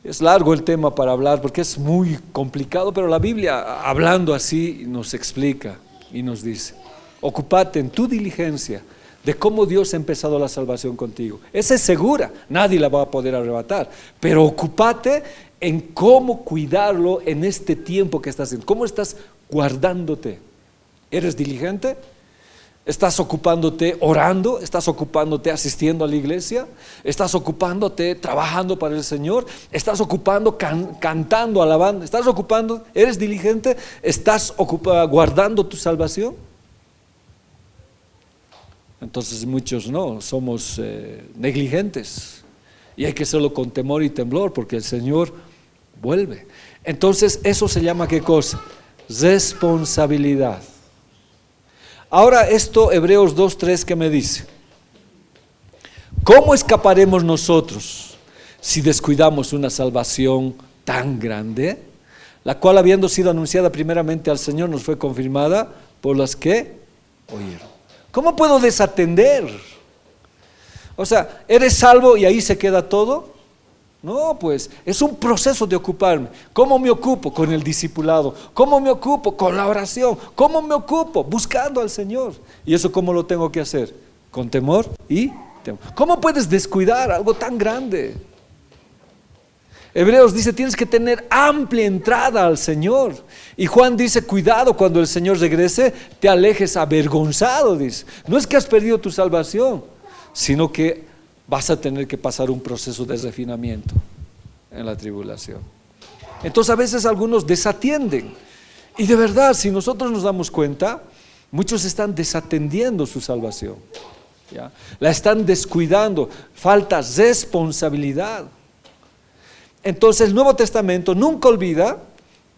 Es largo el tema para hablar porque es muy complicado, pero la Biblia, hablando así, nos explica y nos dice, ocúpate en tu diligencia de cómo Dios ha empezado la salvación contigo. Esa es segura, nadie la va a poder arrebatar, pero ocúpate en cómo cuidarlo en este tiempo que estás en, cómo estás guardándote. ¿Eres diligente? ¿Estás ocupándote orando? ¿Estás ocupándote asistiendo a la iglesia? ¿Estás ocupándote trabajando para el Señor? ¿Estás ocupando cantando, alabando? ¿Estás ocupando? ¿Eres diligente? ¿Estás guardando tu salvación? Entonces muchos no, somos negligentes y hay que hacerlo con temor y temblor porque el Señor vuelve. Entonces eso se llama ¿qué cosa? Responsabilidad. Ahora esto, Hebreos 2:3, ¿qué me dice? ¿Cómo escaparemos nosotros si descuidamos una salvación tan grande, la cual habiendo sido anunciada primeramente al Señor nos fue confirmada por las que oyeron? ¿Cómo puedo desatender? O sea, ¿eres salvo y ahí se queda todo? No, pues es un proceso de ocuparme. ¿Cómo me ocupo? Con el discipulado. ¿Cómo me ocupo? Con la oración. ¿Cómo me ocupo? Buscando al Señor. ¿Y eso cómo lo tengo que hacer? Con temor y temor. ¿Cómo puedes descuidar algo tan grande? Hebreos dice, tienes que tener amplia entrada al Señor. Y Juan dice, cuidado cuando el Señor regrese, te alejes avergonzado, dice. No es que has perdido tu salvación, sino que vas a tener que pasar un proceso de refinamiento en la tribulación. Entonces a veces algunos desatienden. Y de verdad, si nosotros nos damos cuenta, muchos están desatendiendo su salvación, ¿ya? La están descuidando, falta responsabilidad. Entonces el Nuevo Testamento nunca olvida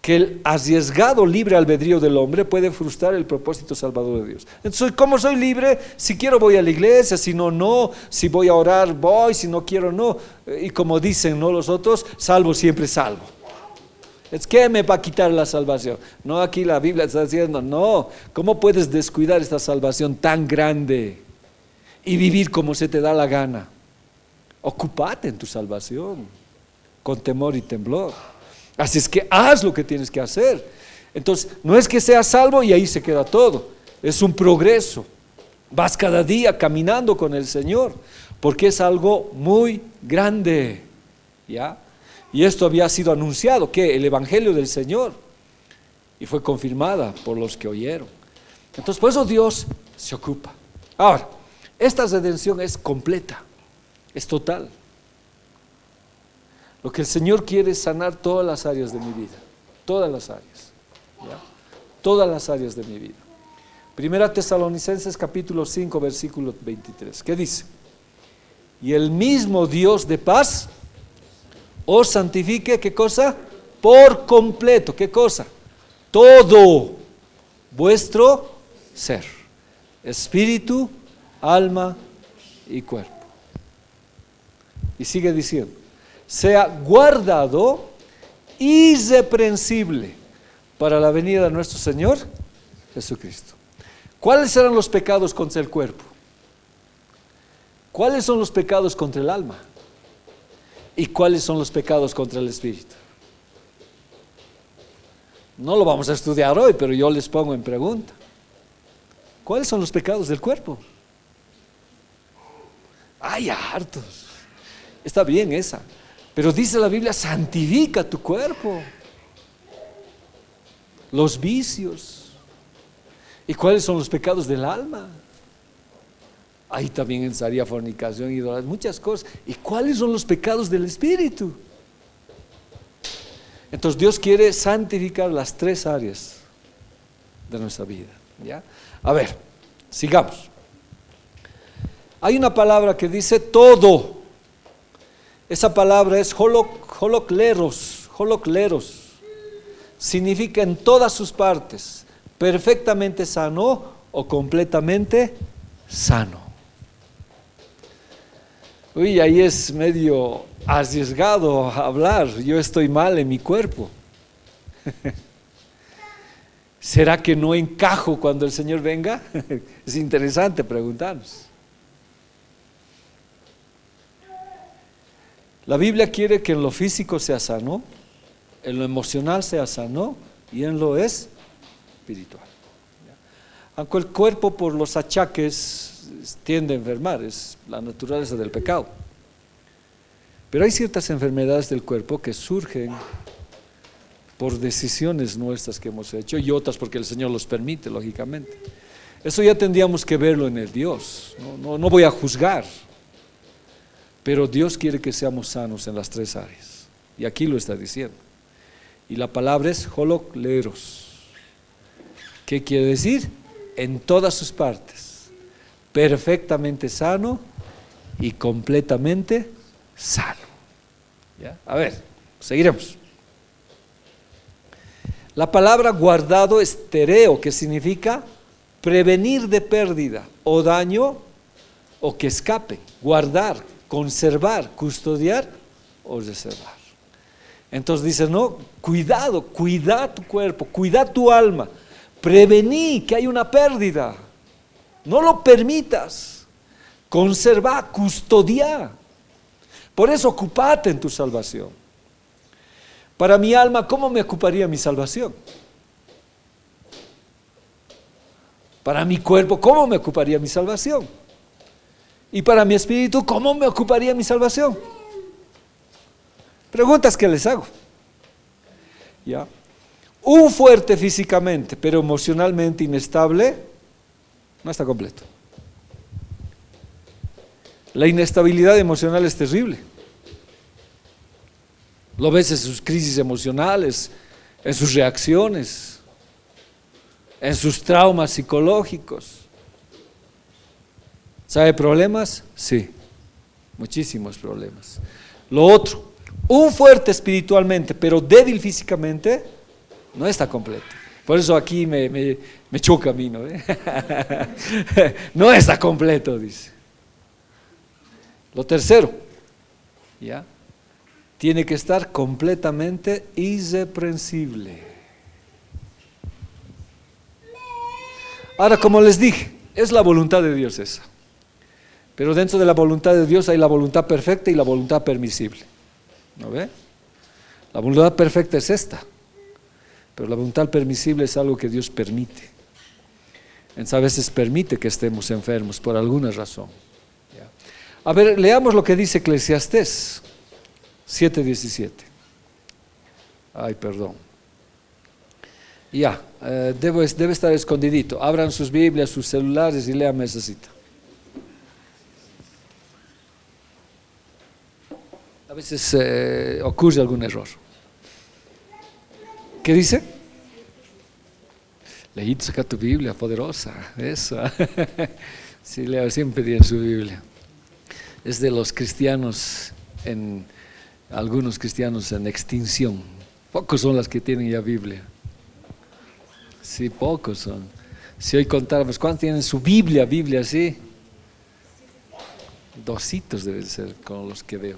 que el arriesgado libre albedrío del hombre puede frustrar el propósito salvador de Dios. Entonces, ¿cómo soy libre? Si quiero voy a la iglesia, si no, no. Si voy a orar, voy, si no quiero, no. Y como dicen, ¿no?, los otros, salvo siempre salvo. Es que me va a quitar la salvación. No, aquí la Biblia está diciendo, no. ¿Cómo puedes descuidar esta salvación tan grande y vivir como se te da la gana? Ocúpate en tu salvación, con temor y temblor. Así es que haz lo que tienes que hacer. Entonces, no es que seas salvo y ahí se queda todo. Es un progreso. Vas cada día caminando con el Señor, porque es algo muy grande, ¿ya? Y esto había sido anunciado, que el Evangelio del Señor. y fue confirmada por los que oyeron. Entonces, por eso Dios se ocupa. Ahora, esta redención es completa, es total. Lo que el Señor quiere es sanar todas las áreas de mi vida, todas las áreas, ¿ya? Todas las áreas de mi vida. Primera Tesalonicenses capítulo 5, versículo 23. ¿Qué dice? Y el mismo Dios de paz os santifique, ¿qué cosa? Por completo, ¿qué cosa? Todo vuestro ser, espíritu, alma y cuerpo. Y sigue diciendo, sea guardado irreprensible para la venida de nuestro Señor Jesucristo. ¿Cuáles eran los pecados contra el cuerpo? ¿Cuáles son los pecados contra el alma? ¿Y cuáles son los pecados contra el espíritu? No lo vamos a estudiar hoy, pero yo les pongo en pregunta. ¿Cuáles son los pecados del cuerpo? Hay hartos. Está bien esa. Pero dice la Biblia, santifica tu cuerpo. Los vicios. ¿Y cuáles son los pecados del alma? Ahí también entraría fornicación, idolatría, muchas cosas. ¿Y cuáles son los pecados del espíritu? Entonces Dios quiere santificar las tres áreas de nuestra vida, ¿ya? A ver, sigamos. Hay una palabra que dice todo. Esa palabra es holokleros. Significa en todas sus partes, perfectamente sano o completamente sano. Uy, ahí es medio arriesgado hablar. Yo estoy mal en mi cuerpo. ¿Será que no encajo cuando el Señor venga? Es interesante preguntarnos. La Biblia quiere que en lo físico sea sano, en lo emocional sea sano y en lo espiritual. Aunque el cuerpo por los achaques tiende a enfermar, es la naturaleza del pecado. Pero hay ciertas enfermedades del cuerpo que surgen por decisiones nuestras que hemos hecho y otras porque el Señor los permite, lógicamente. Eso ya tendríamos que verlo en el Dios. No voy a juzgar, pero Dios quiere que seamos sanos en las tres áreas. Y aquí lo está diciendo. Y la palabra es holokleros. ¿Qué quiere decir? En todas sus partes, perfectamente sano y completamente sano. ¿Ya? A ver, seguiremos. La palabra guardado es tereo, que significa prevenir de pérdida o daño o que escape, guardar, conservar, custodiar o reservar. Entonces dice, no, cuidado, cuida tu cuerpo, cuida tu alma, prevení que hay una pérdida, no lo permitas, conserva, custodia. Por eso ocupate en tu salvación. Para mi alma, ¿cómo me ocuparía mi salvación? Para mi cuerpo, ¿cómo me ocuparía mi salvación? Y para mi espíritu, ¿cómo me ocuparía mi salvación? Preguntas que les hago. ¿Ya? Un fuerte físicamente, pero emocionalmente inestable, no está completo. La inestabilidad emocional es terrible. Lo ves en sus crisis emocionales, en sus reacciones, en sus traumas psicológicos. ¿Sabe problemas? Sí, muchísimos problemas. Lo otro, un fuerte espiritualmente, pero débil físicamente, no está completo. Por eso aquí me choca a mí, ¿no? No está completo, dice. Lo tercero, ¿ya? Tiene que estar completamente irreprensible. Ahora, como les dije, es la voluntad de Dios esa. Pero dentro de la voluntad de Dios hay la voluntad perfecta y la voluntad permisible. ¿No ve? La voluntad perfecta es esta. Pero la voluntad permisible es algo que Dios permite. Entonces, a veces permite que estemos enfermos por alguna razón. ¿Ya? A ver, leamos lo que dice Eclesiastés 7:17. Ay, perdón. Ya, debe estar escondidito. Abran sus Biblias, sus celulares y lean esa cita. A veces ocurre algún error. ¿Qué dice? Leíd, saca tu Biblia, poderosa. Eso. Sí, leo siempre en su Biblia. Es de los cristianos, algunos cristianos en extinción. Pocos son los que tienen ya Biblia. Sí, pocos son. Si hoy contáramos, ¿cuántos tienen su Biblia? Biblia, sí. 2 deben ser con los que veo.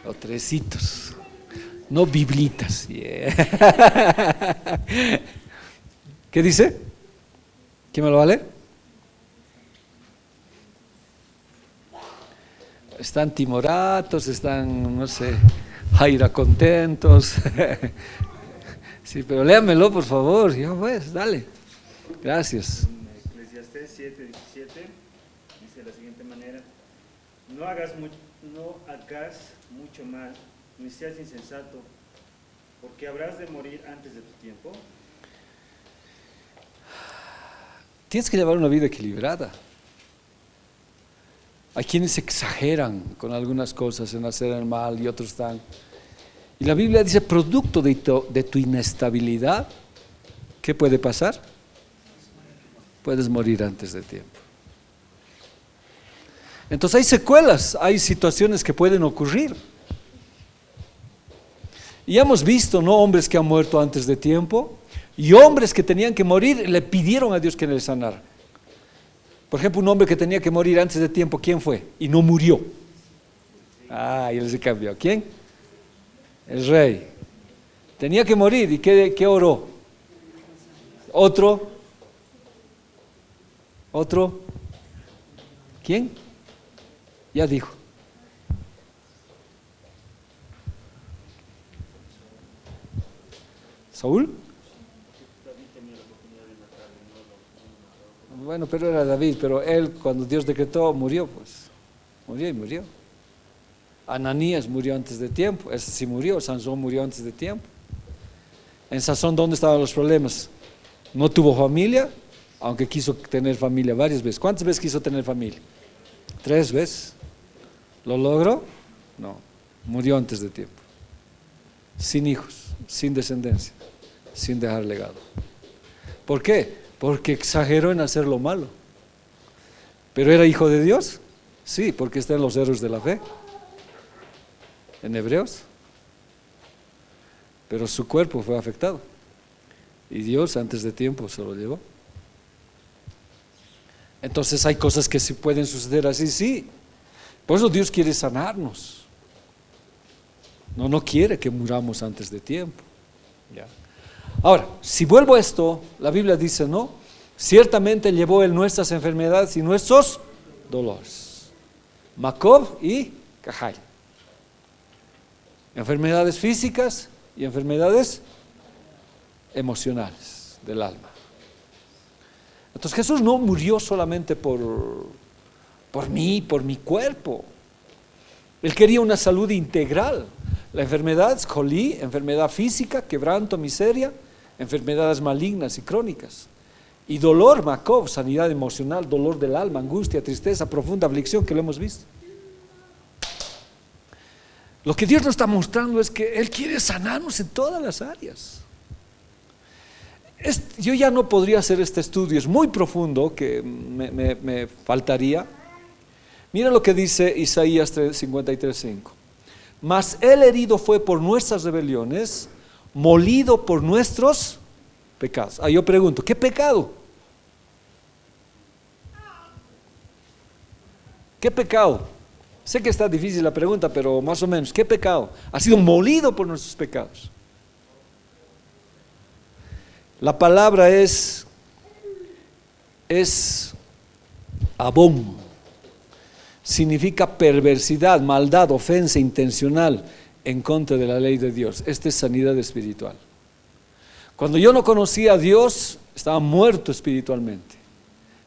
O 3. No biblitas. Yeah. ¿Qué dice? ¿Quién me lo va a leer? Están timoratos, están, no sé, jaira contentos. Sí, pero léamelo, por favor. Ya pues, dale. Gracias. Eclesiastés 7:17 dice de la siguiente manera: no hagas mucho mal, ni seas insensato, porque habrás de morir antes de tu tiempo. Tienes que llevar una vida equilibrada. Hay quienes exageran con algunas cosas en hacer el mal y otros están. Y la Biblia dice, producto de tu inestabilidad, ¿qué puede pasar? Puedes morir antes de tiempo. Entonces hay secuelas, hay situaciones que pueden ocurrir. Y hemos visto, ¿no?, hombres que han muerto antes de tiempo y hombres que tenían que morir, le pidieron a Dios que les sanara. Por ejemplo, un hombre que tenía que morir antes de tiempo, ¿quién fue? Y no murió. Ah, y él se cambió. ¿Quién? El rey. Tenía que morir, ¿y qué oró? ¿Otro? ¿Quién? Ya dijo. ¿Saúl? Bueno, pero era David, pero él cuando Dios decretó murió, pues. Murió. Ananías murió antes de tiempo, ese sí murió. Sansón murió antes de tiempo. En Sansón, ¿dónde estaban los problemas? No tuvo familia, aunque quiso tener familia varias veces. ¿Cuántas veces quiso tener familia? 3 veces. ¿Lo logró? No, murió antes de tiempo. Sin hijos, sin descendencia, sin dejar legado. ¿Por qué? Porque exageró en hacer lo malo. ¿Pero era hijo de Dios? Sí, porque está en los héroes de la fe, en Hebreos. Pero su cuerpo fue afectado y Dios antes de tiempo se lo llevó. Entonces hay cosas que sí pueden suceder así, sí. Por eso Dios quiere sanarnos. No quiere que muramos antes de tiempo. Ya. Ahora, si vuelvo a esto, la Biblia dice, ¿no? Ciertamente llevó Él nuestras enfermedades y nuestros dolores. Jacob y Cajal. Enfermedades físicas y enfermedades emocionales del alma. Entonces Jesús no murió solamente por mí, por mi cuerpo. Él quería una salud integral. La enfermedad, colí, enfermedad física, quebranto, miseria, enfermedades malignas y crónicas. Y dolor, Jacob, sanidad emocional, dolor del alma, angustia, tristeza, profunda aflicción, que lo hemos visto. Lo que Dios nos está mostrando es que Él quiere sanarnos en todas las áreas. Yo ya no podría hacer este estudio, es muy profundo, que me faltaría. Mira lo que dice Isaías 53:5. Mas Él herido fue por nuestras rebeliones, molido por nuestros pecados. Yo pregunto, ¿qué pecado? ¿Qué pecado? Sé que está difícil la pregunta, pero más o menos, ¿qué pecado? Ha sido molido por nuestros pecados. La palabra es abón. Significa perversidad, maldad, ofensa intencional en contra de la ley de Dios. Esta es sanidad espiritual. Cuando yo no conocía a Dios, estaba muerto espiritualmente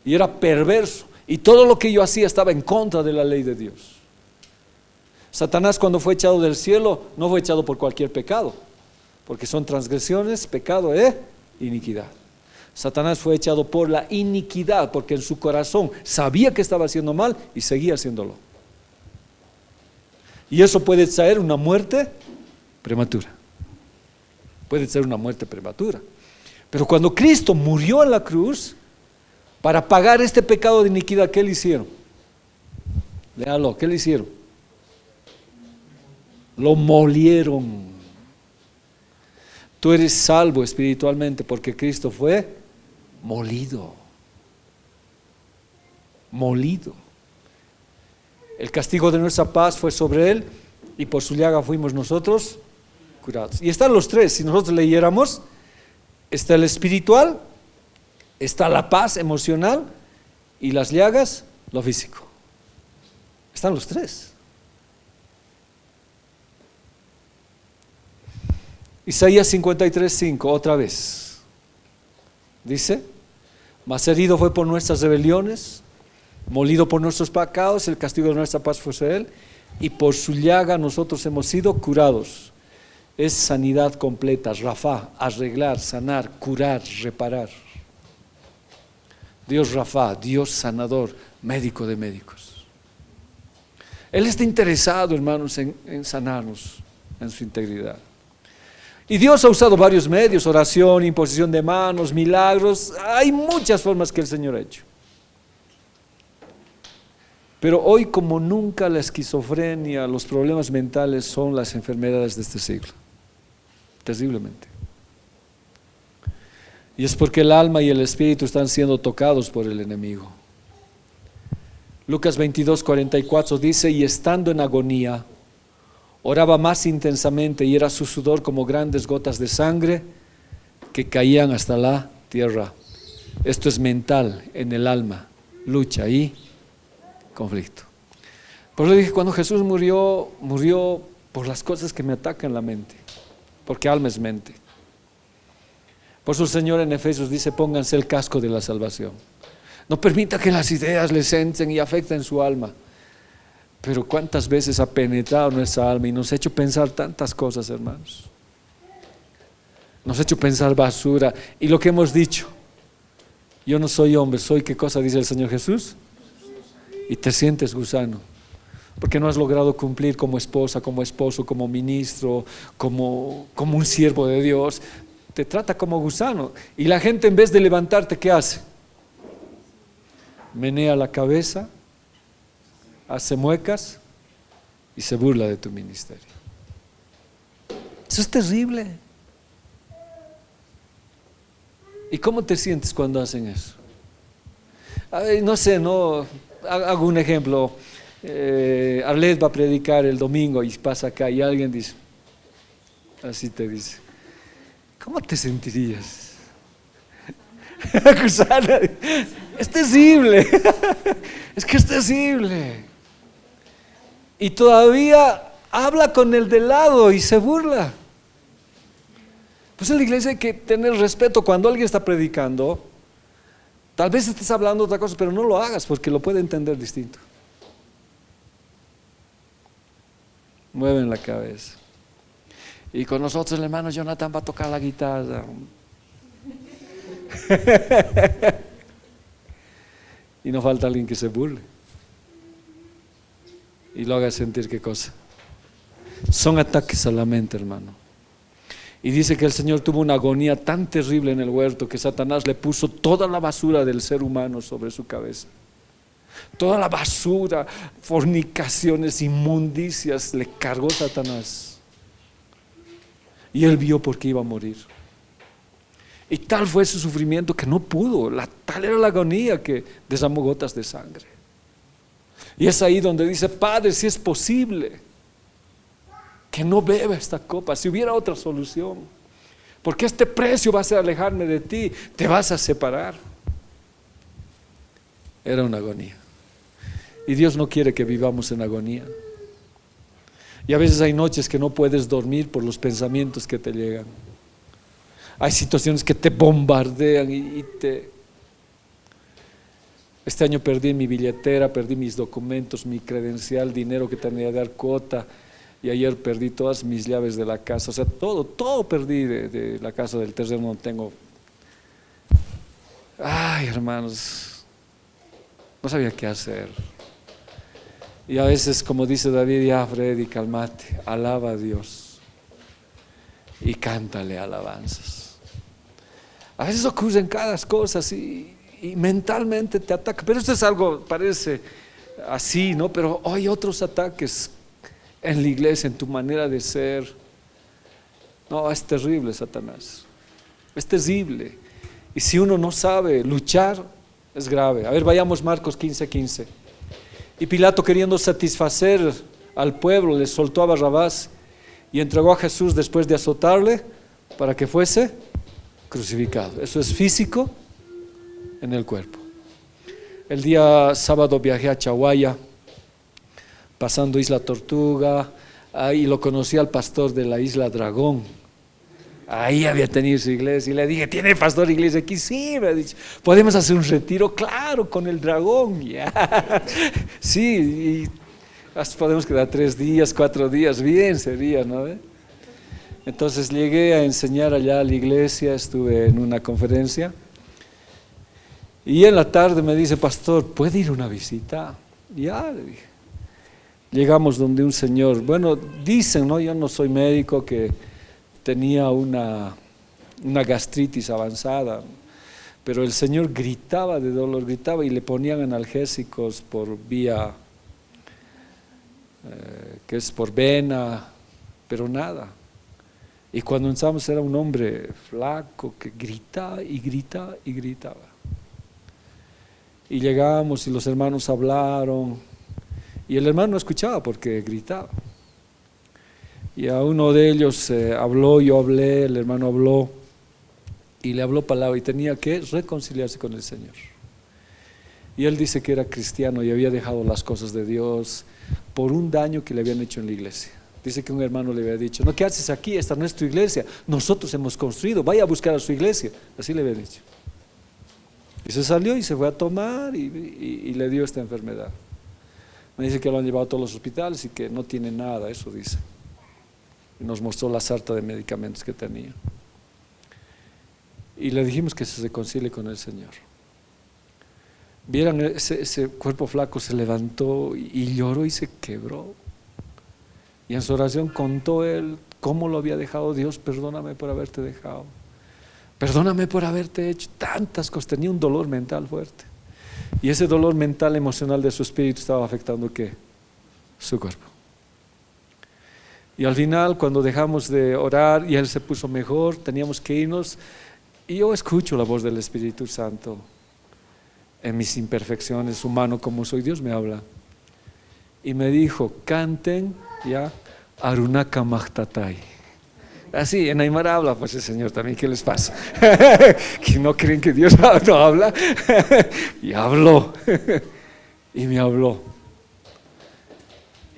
y era perverso, y todo lo que yo hacía estaba en contra de la ley de Dios. Satanás, cuando fue echado del cielo, no fue echado por cualquier pecado, porque son transgresiones, pecado iniquidad. Satanás fue echado por la iniquidad, porque en su corazón sabía que estaba haciendo mal y seguía haciéndolo. Y eso puede traer una muerte prematura. Puede ser una muerte prematura. Pero cuando Cristo murió en la cruz para pagar este pecado de iniquidad, ¿qué le hicieron? Léalo, ¿qué le hicieron? Lo molieron. Tú eres salvo espiritualmente porque Cristo fue molido. Molido. El castigo de nuestra paz fue sobre Él y por su llaga fuimos nosotros curados. Y están los tres, si nosotros leyéramos, está el espiritual, está la paz emocional y las llagas, lo físico. Están los tres. Isaías 53:5, otra vez. Dice, mas herido fue por nuestras rebeliones, molido por nuestros pecados, el castigo de nuestra paz fue sobre Él, y por su llaga nosotros hemos sido curados. Es sanidad completa, Rafa, arreglar, sanar, curar, reparar. Dios Rafa, Dios sanador, médico de médicos. Él está interesado, hermanos, en sanarnos en su integridad. Y Dios ha usado varios medios, oración, imposición de manos, milagros. Hay muchas formas que el Señor ha hecho. Pero hoy como nunca la esquizofrenia, los problemas mentales son las enfermedades de este siglo. Terriblemente. Y es porque el alma y el espíritu están siendo tocados por el enemigo. Lucas 22:44 dice, y estando en agonía, oraba más intensamente y era su sudor como grandes gotas de sangre que caían hasta la tierra. Esto es mental, en el alma, lucha y conflicto. Por eso le dije, cuando Jesús murió por las cosas que me atacan la mente, porque alma es mente. Por eso el Señor en Efesios dice, pónganse el casco de la salvación. No permita que las ideas les entren y afecten su alma. Pero cuántas veces ha penetrado nuestra alma y nos ha hecho pensar tantas cosas, hermanos. Nos ha hecho pensar basura. Y lo que hemos dicho, yo no soy hombre, soy, ¿qué cosa dice el Señor Jesús? Y te sientes gusano, porque no has logrado cumplir como esposa, como esposo, como ministro, como un siervo de Dios. Te trata como gusano. Y la gente, en vez de levantarte, ¿qué hace? Menea la cabeza, hace muecas y se burla de tu ministerio. Eso es terrible. ¿Y cómo te sientes cuando hacen eso? No sé, hago un ejemplo. Arlet va a predicar el domingo y pasa acá y alguien dice, así te dice, ¿cómo te sentirías? Acusada. Es terrible. Es que es terrible. Y todavía habla con el de lado y se burla. Pues en la iglesia hay que tener respeto cuando alguien está predicando. Tal vez estés hablando otra cosa, pero no lo hagas porque lo puede entender distinto. Mueven la cabeza. Y con nosotros el hermano Jonathan va a tocar la guitarra. Y no falta alguien que se burle y lo haga sentir qué cosa. Son ataques a la mente, hermano. Y dice que el Señor tuvo una agonía tan terrible en el huerto que Satanás le puso toda la basura del ser humano sobre su cabeza. Toda la basura, fornicaciones, inmundicias, le cargó Satanás. Y él vio por qué iba a morir. Y tal fue su sufrimiento que no pudo, tal era la agonía que derramó gotas de sangre. Y es ahí donde dice, Padre, si es posible, que no beba esta copa, si hubiera otra solución, porque este precio va a ser alejarme de ti, te vas a separar. Era una agonía. Y Dios no quiere que vivamos en agonía. Y a veces hay noches que no puedes dormir por los pensamientos que te llegan. Hay situaciones que te bombardean y te... Este año perdí mi billetera, perdí mis documentos, mi credencial, dinero que tenía que dar cuota, y ayer perdí todas mis llaves de la casa. O sea, todo perdí de la casa, del terreno donde tengo Ay, hermanos, no sabía qué hacer. Y a veces, como dice David, ya Freddy, cálmate, alaba a Dios y cántale alabanzas. A veces ocurren cada cosa y mentalmente te ataca. Pero esto es algo, parece así, ¿no? Pero hay otros ataques en la iglesia, en tu manera de ser. No, es terrible, Satanás. Es terrible. Y si uno no sabe luchar, es grave. A ver, vayamos Marcos 15:15. Y Pilato, queriendo satisfacer al pueblo, le soltó a Barrabás y entregó a Jesús después de azotarle para que fuese crucificado. Eso es físico en el cuerpo. El día sábado viajé a Chaguaya, pasando Isla Tortuga, ahí lo conocí al pastor de la Isla Dragón. Ahí había tenido su iglesia y le dije, ¿tiene pastor iglesia aquí? Sí, me ha dicho, ¿podemos hacer un retiro? Claro, con el dragón. Yeah. Sí, y podemos quedar 3 días, 4 días, bien sería, ¿no? Entonces llegué a enseñar allá a la iglesia, estuve en una conferencia y en la tarde me dice, pastor, ¿puede ir a una visita? Ya, le dije. Llegamos donde un señor, bueno, dicen, ¿no? Yo no soy médico, que tenía una gastritis avanzada, pero el señor gritaba de dolor, gritaba y le ponían analgésicos por vía, que es por vena, pero nada. Y cuando entramos era un hombre flaco que gritaba y gritaba y gritaba. Y llegamos y los hermanos hablaron y el hermano no escuchaba porque gritaba. Y a uno de ellos habló, yo hablé, el hermano habló y le habló palabra y tenía que reconciliarse con el Señor. Y él dice que era cristiano y había dejado las cosas de Dios por un daño que le habían hecho en la iglesia. Dice que un hermano le había dicho, no, ¿qué haces aquí? Esta no es tu iglesia, nosotros hemos construido, vaya a buscar a su iglesia. Así le había dicho. Y se salió y se fue a tomar y le dio esta enfermedad. Me dice que lo han llevado a todos los hospitales y que no tiene nada, eso dice. Y nos mostró la sarta de medicamentos que tenía. Y le dijimos que se reconcilie con el Señor. Vieran, ese cuerpo flaco se levantó y lloró y se quebró. Y en su oración contó él cómo lo había dejado Dios. Perdóname por haberte dejado. Perdóname por haberte hecho tantas cosas. Tenía un dolor mental fuerte. Y ese dolor mental, emocional de su espíritu estaba afectando ¿qué? Su cuerpo. Y al final, cuando dejamos de orar y él se puso mejor, teníamos que irnos. Y yo escucho la voz del Espíritu Santo en mis imperfecciones, humano como soy, Dios me habla. Y me dijo, canten ya Arunaka Mahtatai. Así, en Aymara habla pues el Señor también, ¿qué les pasa? Que no creen que Dios no habla. Y habló. Y me habló.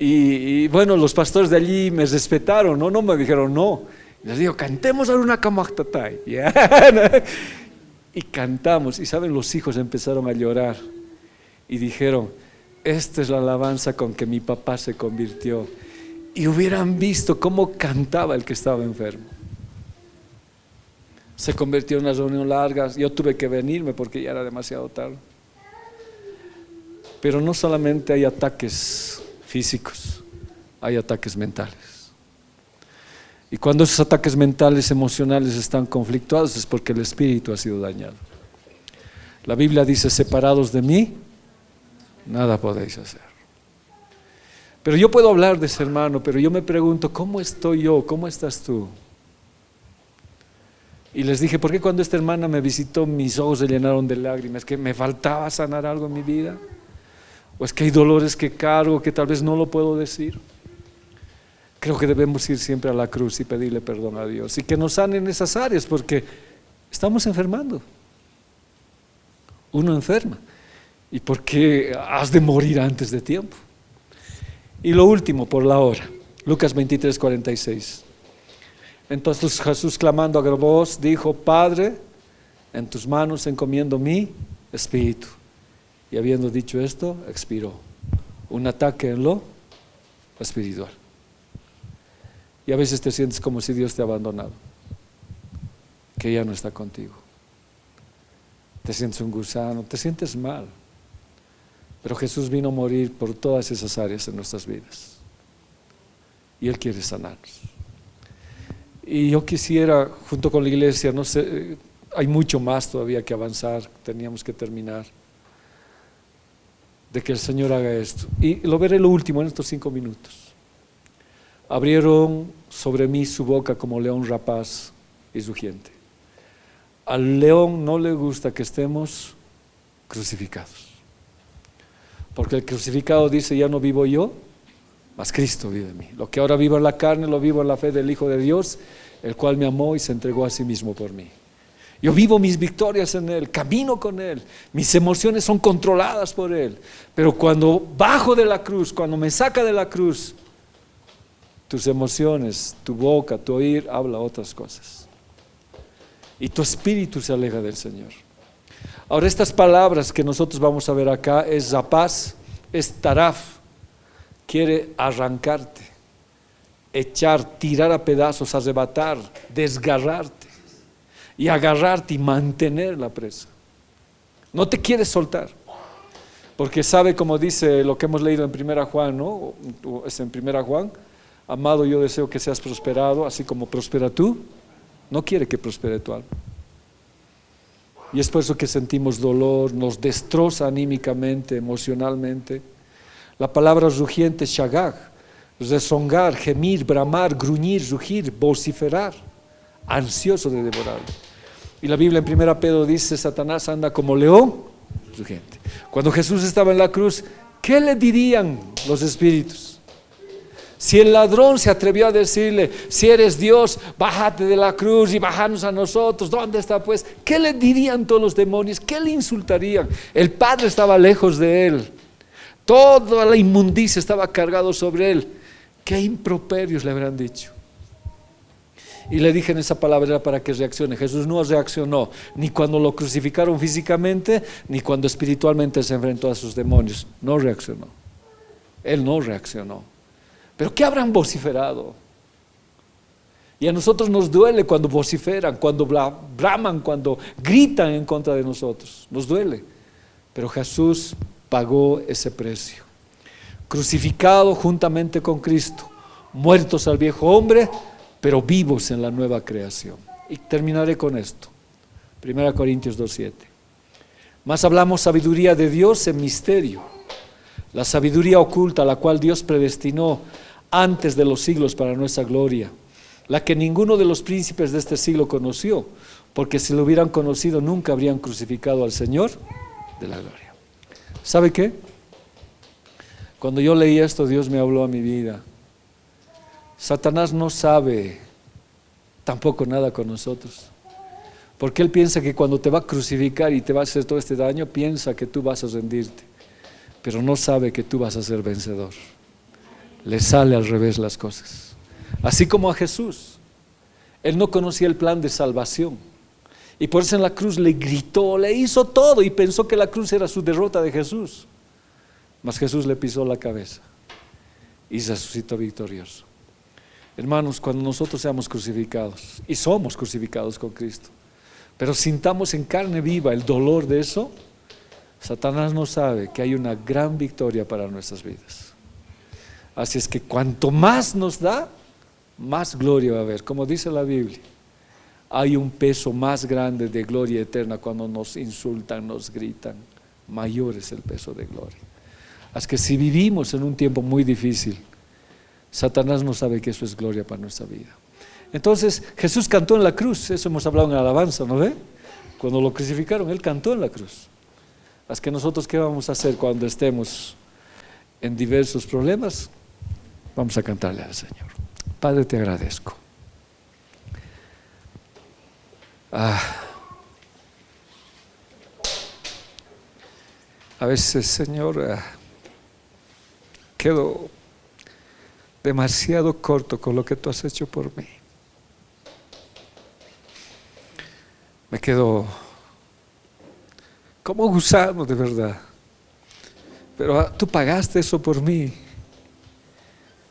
Y bueno, los pastores de allí me respetaron, no me dijeron no. Les digo, cantemos Arunaka Mahtatai. Y cantamos, y saben, los hijos empezaron a llorar y dijeron, esta es la alabanza con que mi papá se convirtió. Y hubieran visto cómo cantaba el que estaba enfermo. Se convirtió en una reunión larga, yo tuve que venirme porque ya era demasiado tarde. Pero no solamente hay ataques físicos, hay ataques mentales. Y cuando esos ataques mentales, emocionales están conflictuados es porque el espíritu ha sido dañado. La Biblia dice, separados de mí, nada podéis hacer. Pero yo puedo hablar de ese hermano, pero yo me pregunto, ¿cómo estoy yo? ¿Cómo estás tú? Y les dije, ¿por qué cuando esta hermana me visitó mis ojos se llenaron de lágrimas? ¿Que me faltaba sanar algo en mi vida? ¿O es que hay dolores que cargo que tal vez no lo puedo decir? Creo que debemos ir siempre a la cruz y pedirle perdón a Dios y que nos sanen esas áreas porque estamos enfermando. Uno enferma. ¿Y por qué has de morir antes de tiempo? Y lo último, por la hora. Lucas 23:46. Entonces Jesús, clamando a gran voz, dijo, Padre, en tus manos encomiendo mi espíritu. Y habiendo dicho esto, expiró. Un ataque en lo espiritual. Y a veces te sientes como si Dios te ha abandonado, que ya no está contigo. te sientes un gusano, te sientes mal. Pero Jesús vino a morir por todas esas áreas en nuestras vidas. Y Él quiere sanarnos. Y yo quisiera, junto con la iglesia, no sé, hay mucho más todavía que avanzar, teníamos que terminar, de que el Señor haga esto. Y lo veré lo último en estos 5 minutos. Abrieron sobre mí su boca como león rapaz y rugiente. Al león no le gusta que estemos crucificados. Porque el crucificado dice, ya no vivo yo, mas Cristo vive en mí. Lo que ahora vivo en la carne, lo vivo en la fe del Hijo de Dios, el cual me amó y se entregó a sí mismo por mí. Yo vivo mis victorias en Él, camino con Él, mis emociones son controladas por Él. Pero cuando bajo de la cruz, cuando me saca de la cruz, tus emociones, tu boca, tu oír, habla otras cosas. Y tu espíritu se aleja del Señor. Ahora, estas palabras que nosotros vamos a ver acá es zapaz, es taraf, quiere arrancarte, echar, tirar a pedazos, arrebatar, desgarrarte y agarrarte y mantener la presa. No te quiere soltar, porque sabe, como dice lo que hemos leído en 1 Juan, ¿no? Es en 1 Juan, amado, yo deseo que seas prosperado, así como prospera tú. No quiere que prospere tu alma. Y es por eso que sentimos dolor, nos destroza anímicamente, emocionalmente. La palabra rugiente, shagag, rezongar, gemir, bramar, gruñir, rugir, vociferar, ansioso de devorar. Y la Biblia en 1 Pedro dice, Satanás anda como león rugiente. Cuando Jesús estaba en la cruz, ¿qué le dirían los espíritus? Si el ladrón se atrevió a decirle, si eres Dios, bájate de la cruz y bájanos a nosotros, ¿dónde está pues? ¿Qué le dirían todos los demonios? ¿Qué le insultarían? El Padre estaba lejos de él, toda la inmundicia estaba cargado sobre él. ¿Qué improperios le habrán dicho? Y le dije en esa palabra para que reaccione. Jesús no reaccionó, ni cuando lo crucificaron físicamente, ni cuando espiritualmente se enfrentó a sus demonios. No reaccionó. Él no reaccionó. ¿Pero qué habrán vociferado? Y a nosotros nos duele cuando vociferan, cuando braman, cuando gritan en contra de nosotros. Nos duele. Pero Jesús pagó ese precio. Crucificado juntamente con Cristo, muertos al viejo hombre, pero vivos en la nueva creación. Y terminaré con esto. 1 Corintios 2:7. Más hablamos sabiduría de Dios en misterio. La sabiduría oculta, la cual Dios predestinó antes de los siglos para nuestra gloria, la que ninguno de los príncipes de este siglo conoció, porque si lo hubieran conocido nunca habrían crucificado al Señor de la gloria. ¿Sabe qué? Cuando yo leí esto, Dios me habló a mi vida. Satanás no sabe tampoco nada con nosotros, porque él piensa que cuando te va a crucificar y te va a hacer todo este daño, piensa que tú vas a rendirte, pero no sabe que tú vas a ser vencedor. Le sale al revés las cosas. Así como a Jesús, él no conocía el plan de salvación y por eso en la cruz le gritó, le hizo todo y pensó que la cruz era su derrota de Jesús. Mas Jesús le pisó la cabeza y resucitó victorioso. Hermanos, cuando nosotros seamos crucificados, y somos crucificados con Cristo, pero sintamos en carne viva el dolor de eso, Satanás no sabe que hay una gran victoria para nuestras vidas. Así es que cuanto más nos da, más gloria va a haber. Como dice la Biblia, hay un peso más grande de gloria eterna cuando nos insultan, nos gritan. Mayor es el peso de gloria. Así que si vivimos en un tiempo muy difícil, Satanás no sabe que eso es gloria para nuestra vida. Entonces Jesús cantó en la cruz, eso hemos hablado en la alabanza, ¿no ve? Cuando lo crucificaron, Él cantó en la cruz. Así que nosotros, ¿qué vamos a hacer cuando estemos en diversos problemas? Vamos a cantarle al Señor. Padre, te agradezco. A veces, Señor, quedo demasiado corto con lo que tú has hecho por mí. Me quedo como gusano de verdad. Pero tú pagaste eso por mí,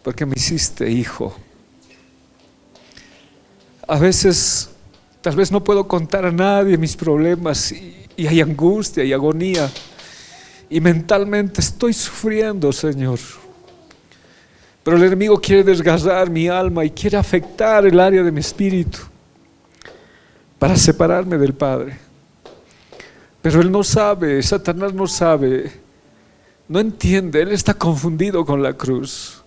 porque me hiciste hijo. A veces, tal vez no puedo contar a nadie mis problemas y y hay angustia y agonía. Y mentalmente estoy sufriendo, Señor. Pero el enemigo quiere desgarrar mi alma y quiere afectar el área de mi espíritu para separarme del Padre. Pero él no sabe, Satanás no sabe, no entiende, él está confundido con la cruz.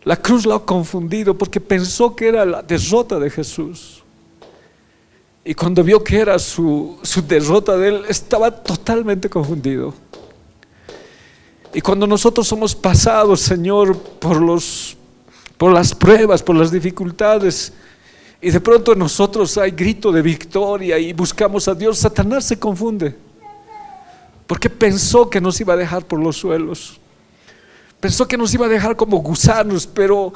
La cruz lo ha confundido porque pensó que era la derrota de Jesús. Y cuando vio que era su derrota de él, estaba totalmente confundido. Y cuando nosotros somos pasados, Señor, por las pruebas, por las dificultades, y de pronto en nosotros hay grito de victoria y buscamos a Dios, Satanás se confunde. Porque pensó que nos iba a dejar por los suelos. Pensó que nos iba a dejar como gusanos, pero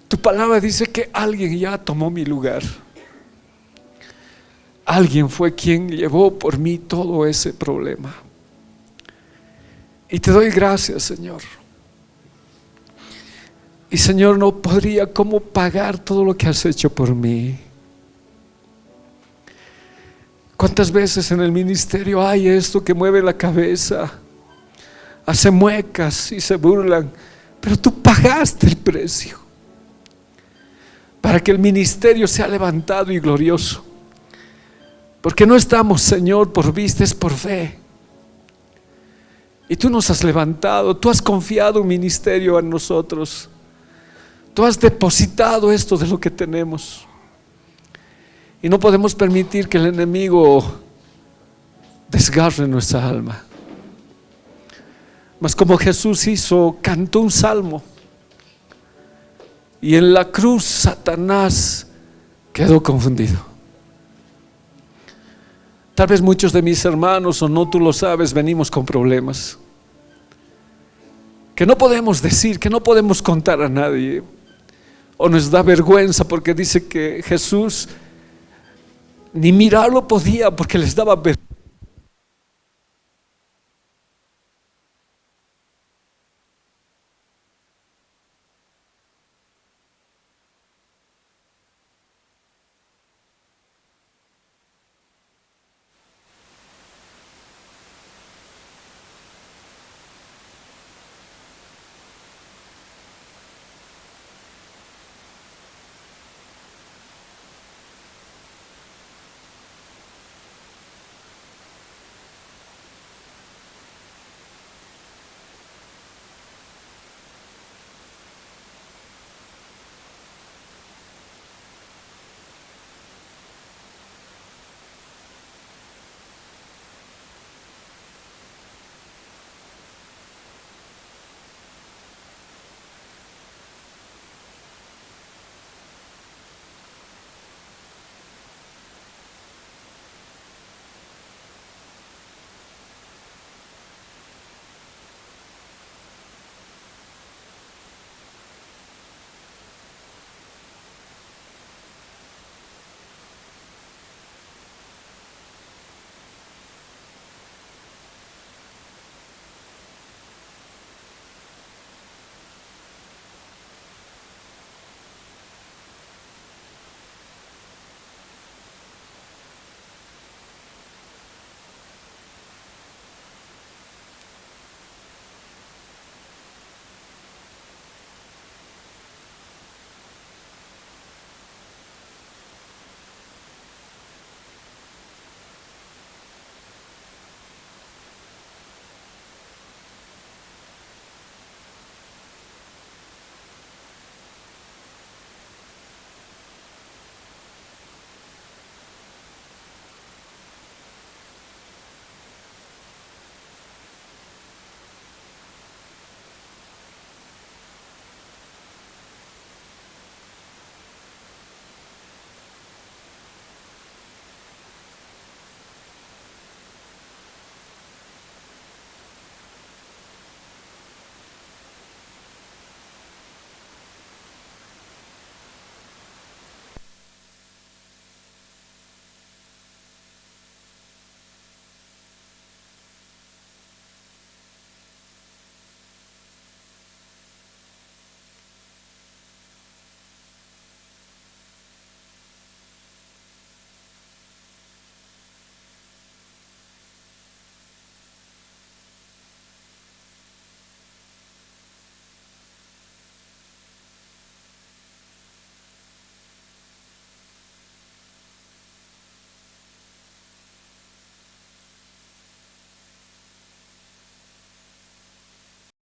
tu palabra dice que alguien ya tomó mi lugar. Alguien fue quien llevó por mí todo ese problema. Y te doy gracias, Señor. Y Señor, no podría cómo pagar todo lo que has hecho por mí. ¿Cuántas veces en el ministerio hay esto que mueve la cabeza, hace muecas y se burlan? Pero tú pagaste el precio para que el ministerio sea levantado y glorioso. Porque no estamos, Señor, por vista, es por fe. Y tú nos has levantado, tú has confiado un ministerio en nosotros. Tú has depositado esto de lo que tenemos. Y no podemos permitir que el enemigo desgarre nuestra alma. Mas como Jesús hizo, cantó un salmo. Y en la cruz Satanás quedó confundido. Tal vez muchos de mis hermanos, o no, tú lo sabes, venimos con problemas que no podemos decir, que no podemos contar a nadie, o nos da vergüenza porque dice que Jesús ni mirarlo podía porque les daba vergüenza.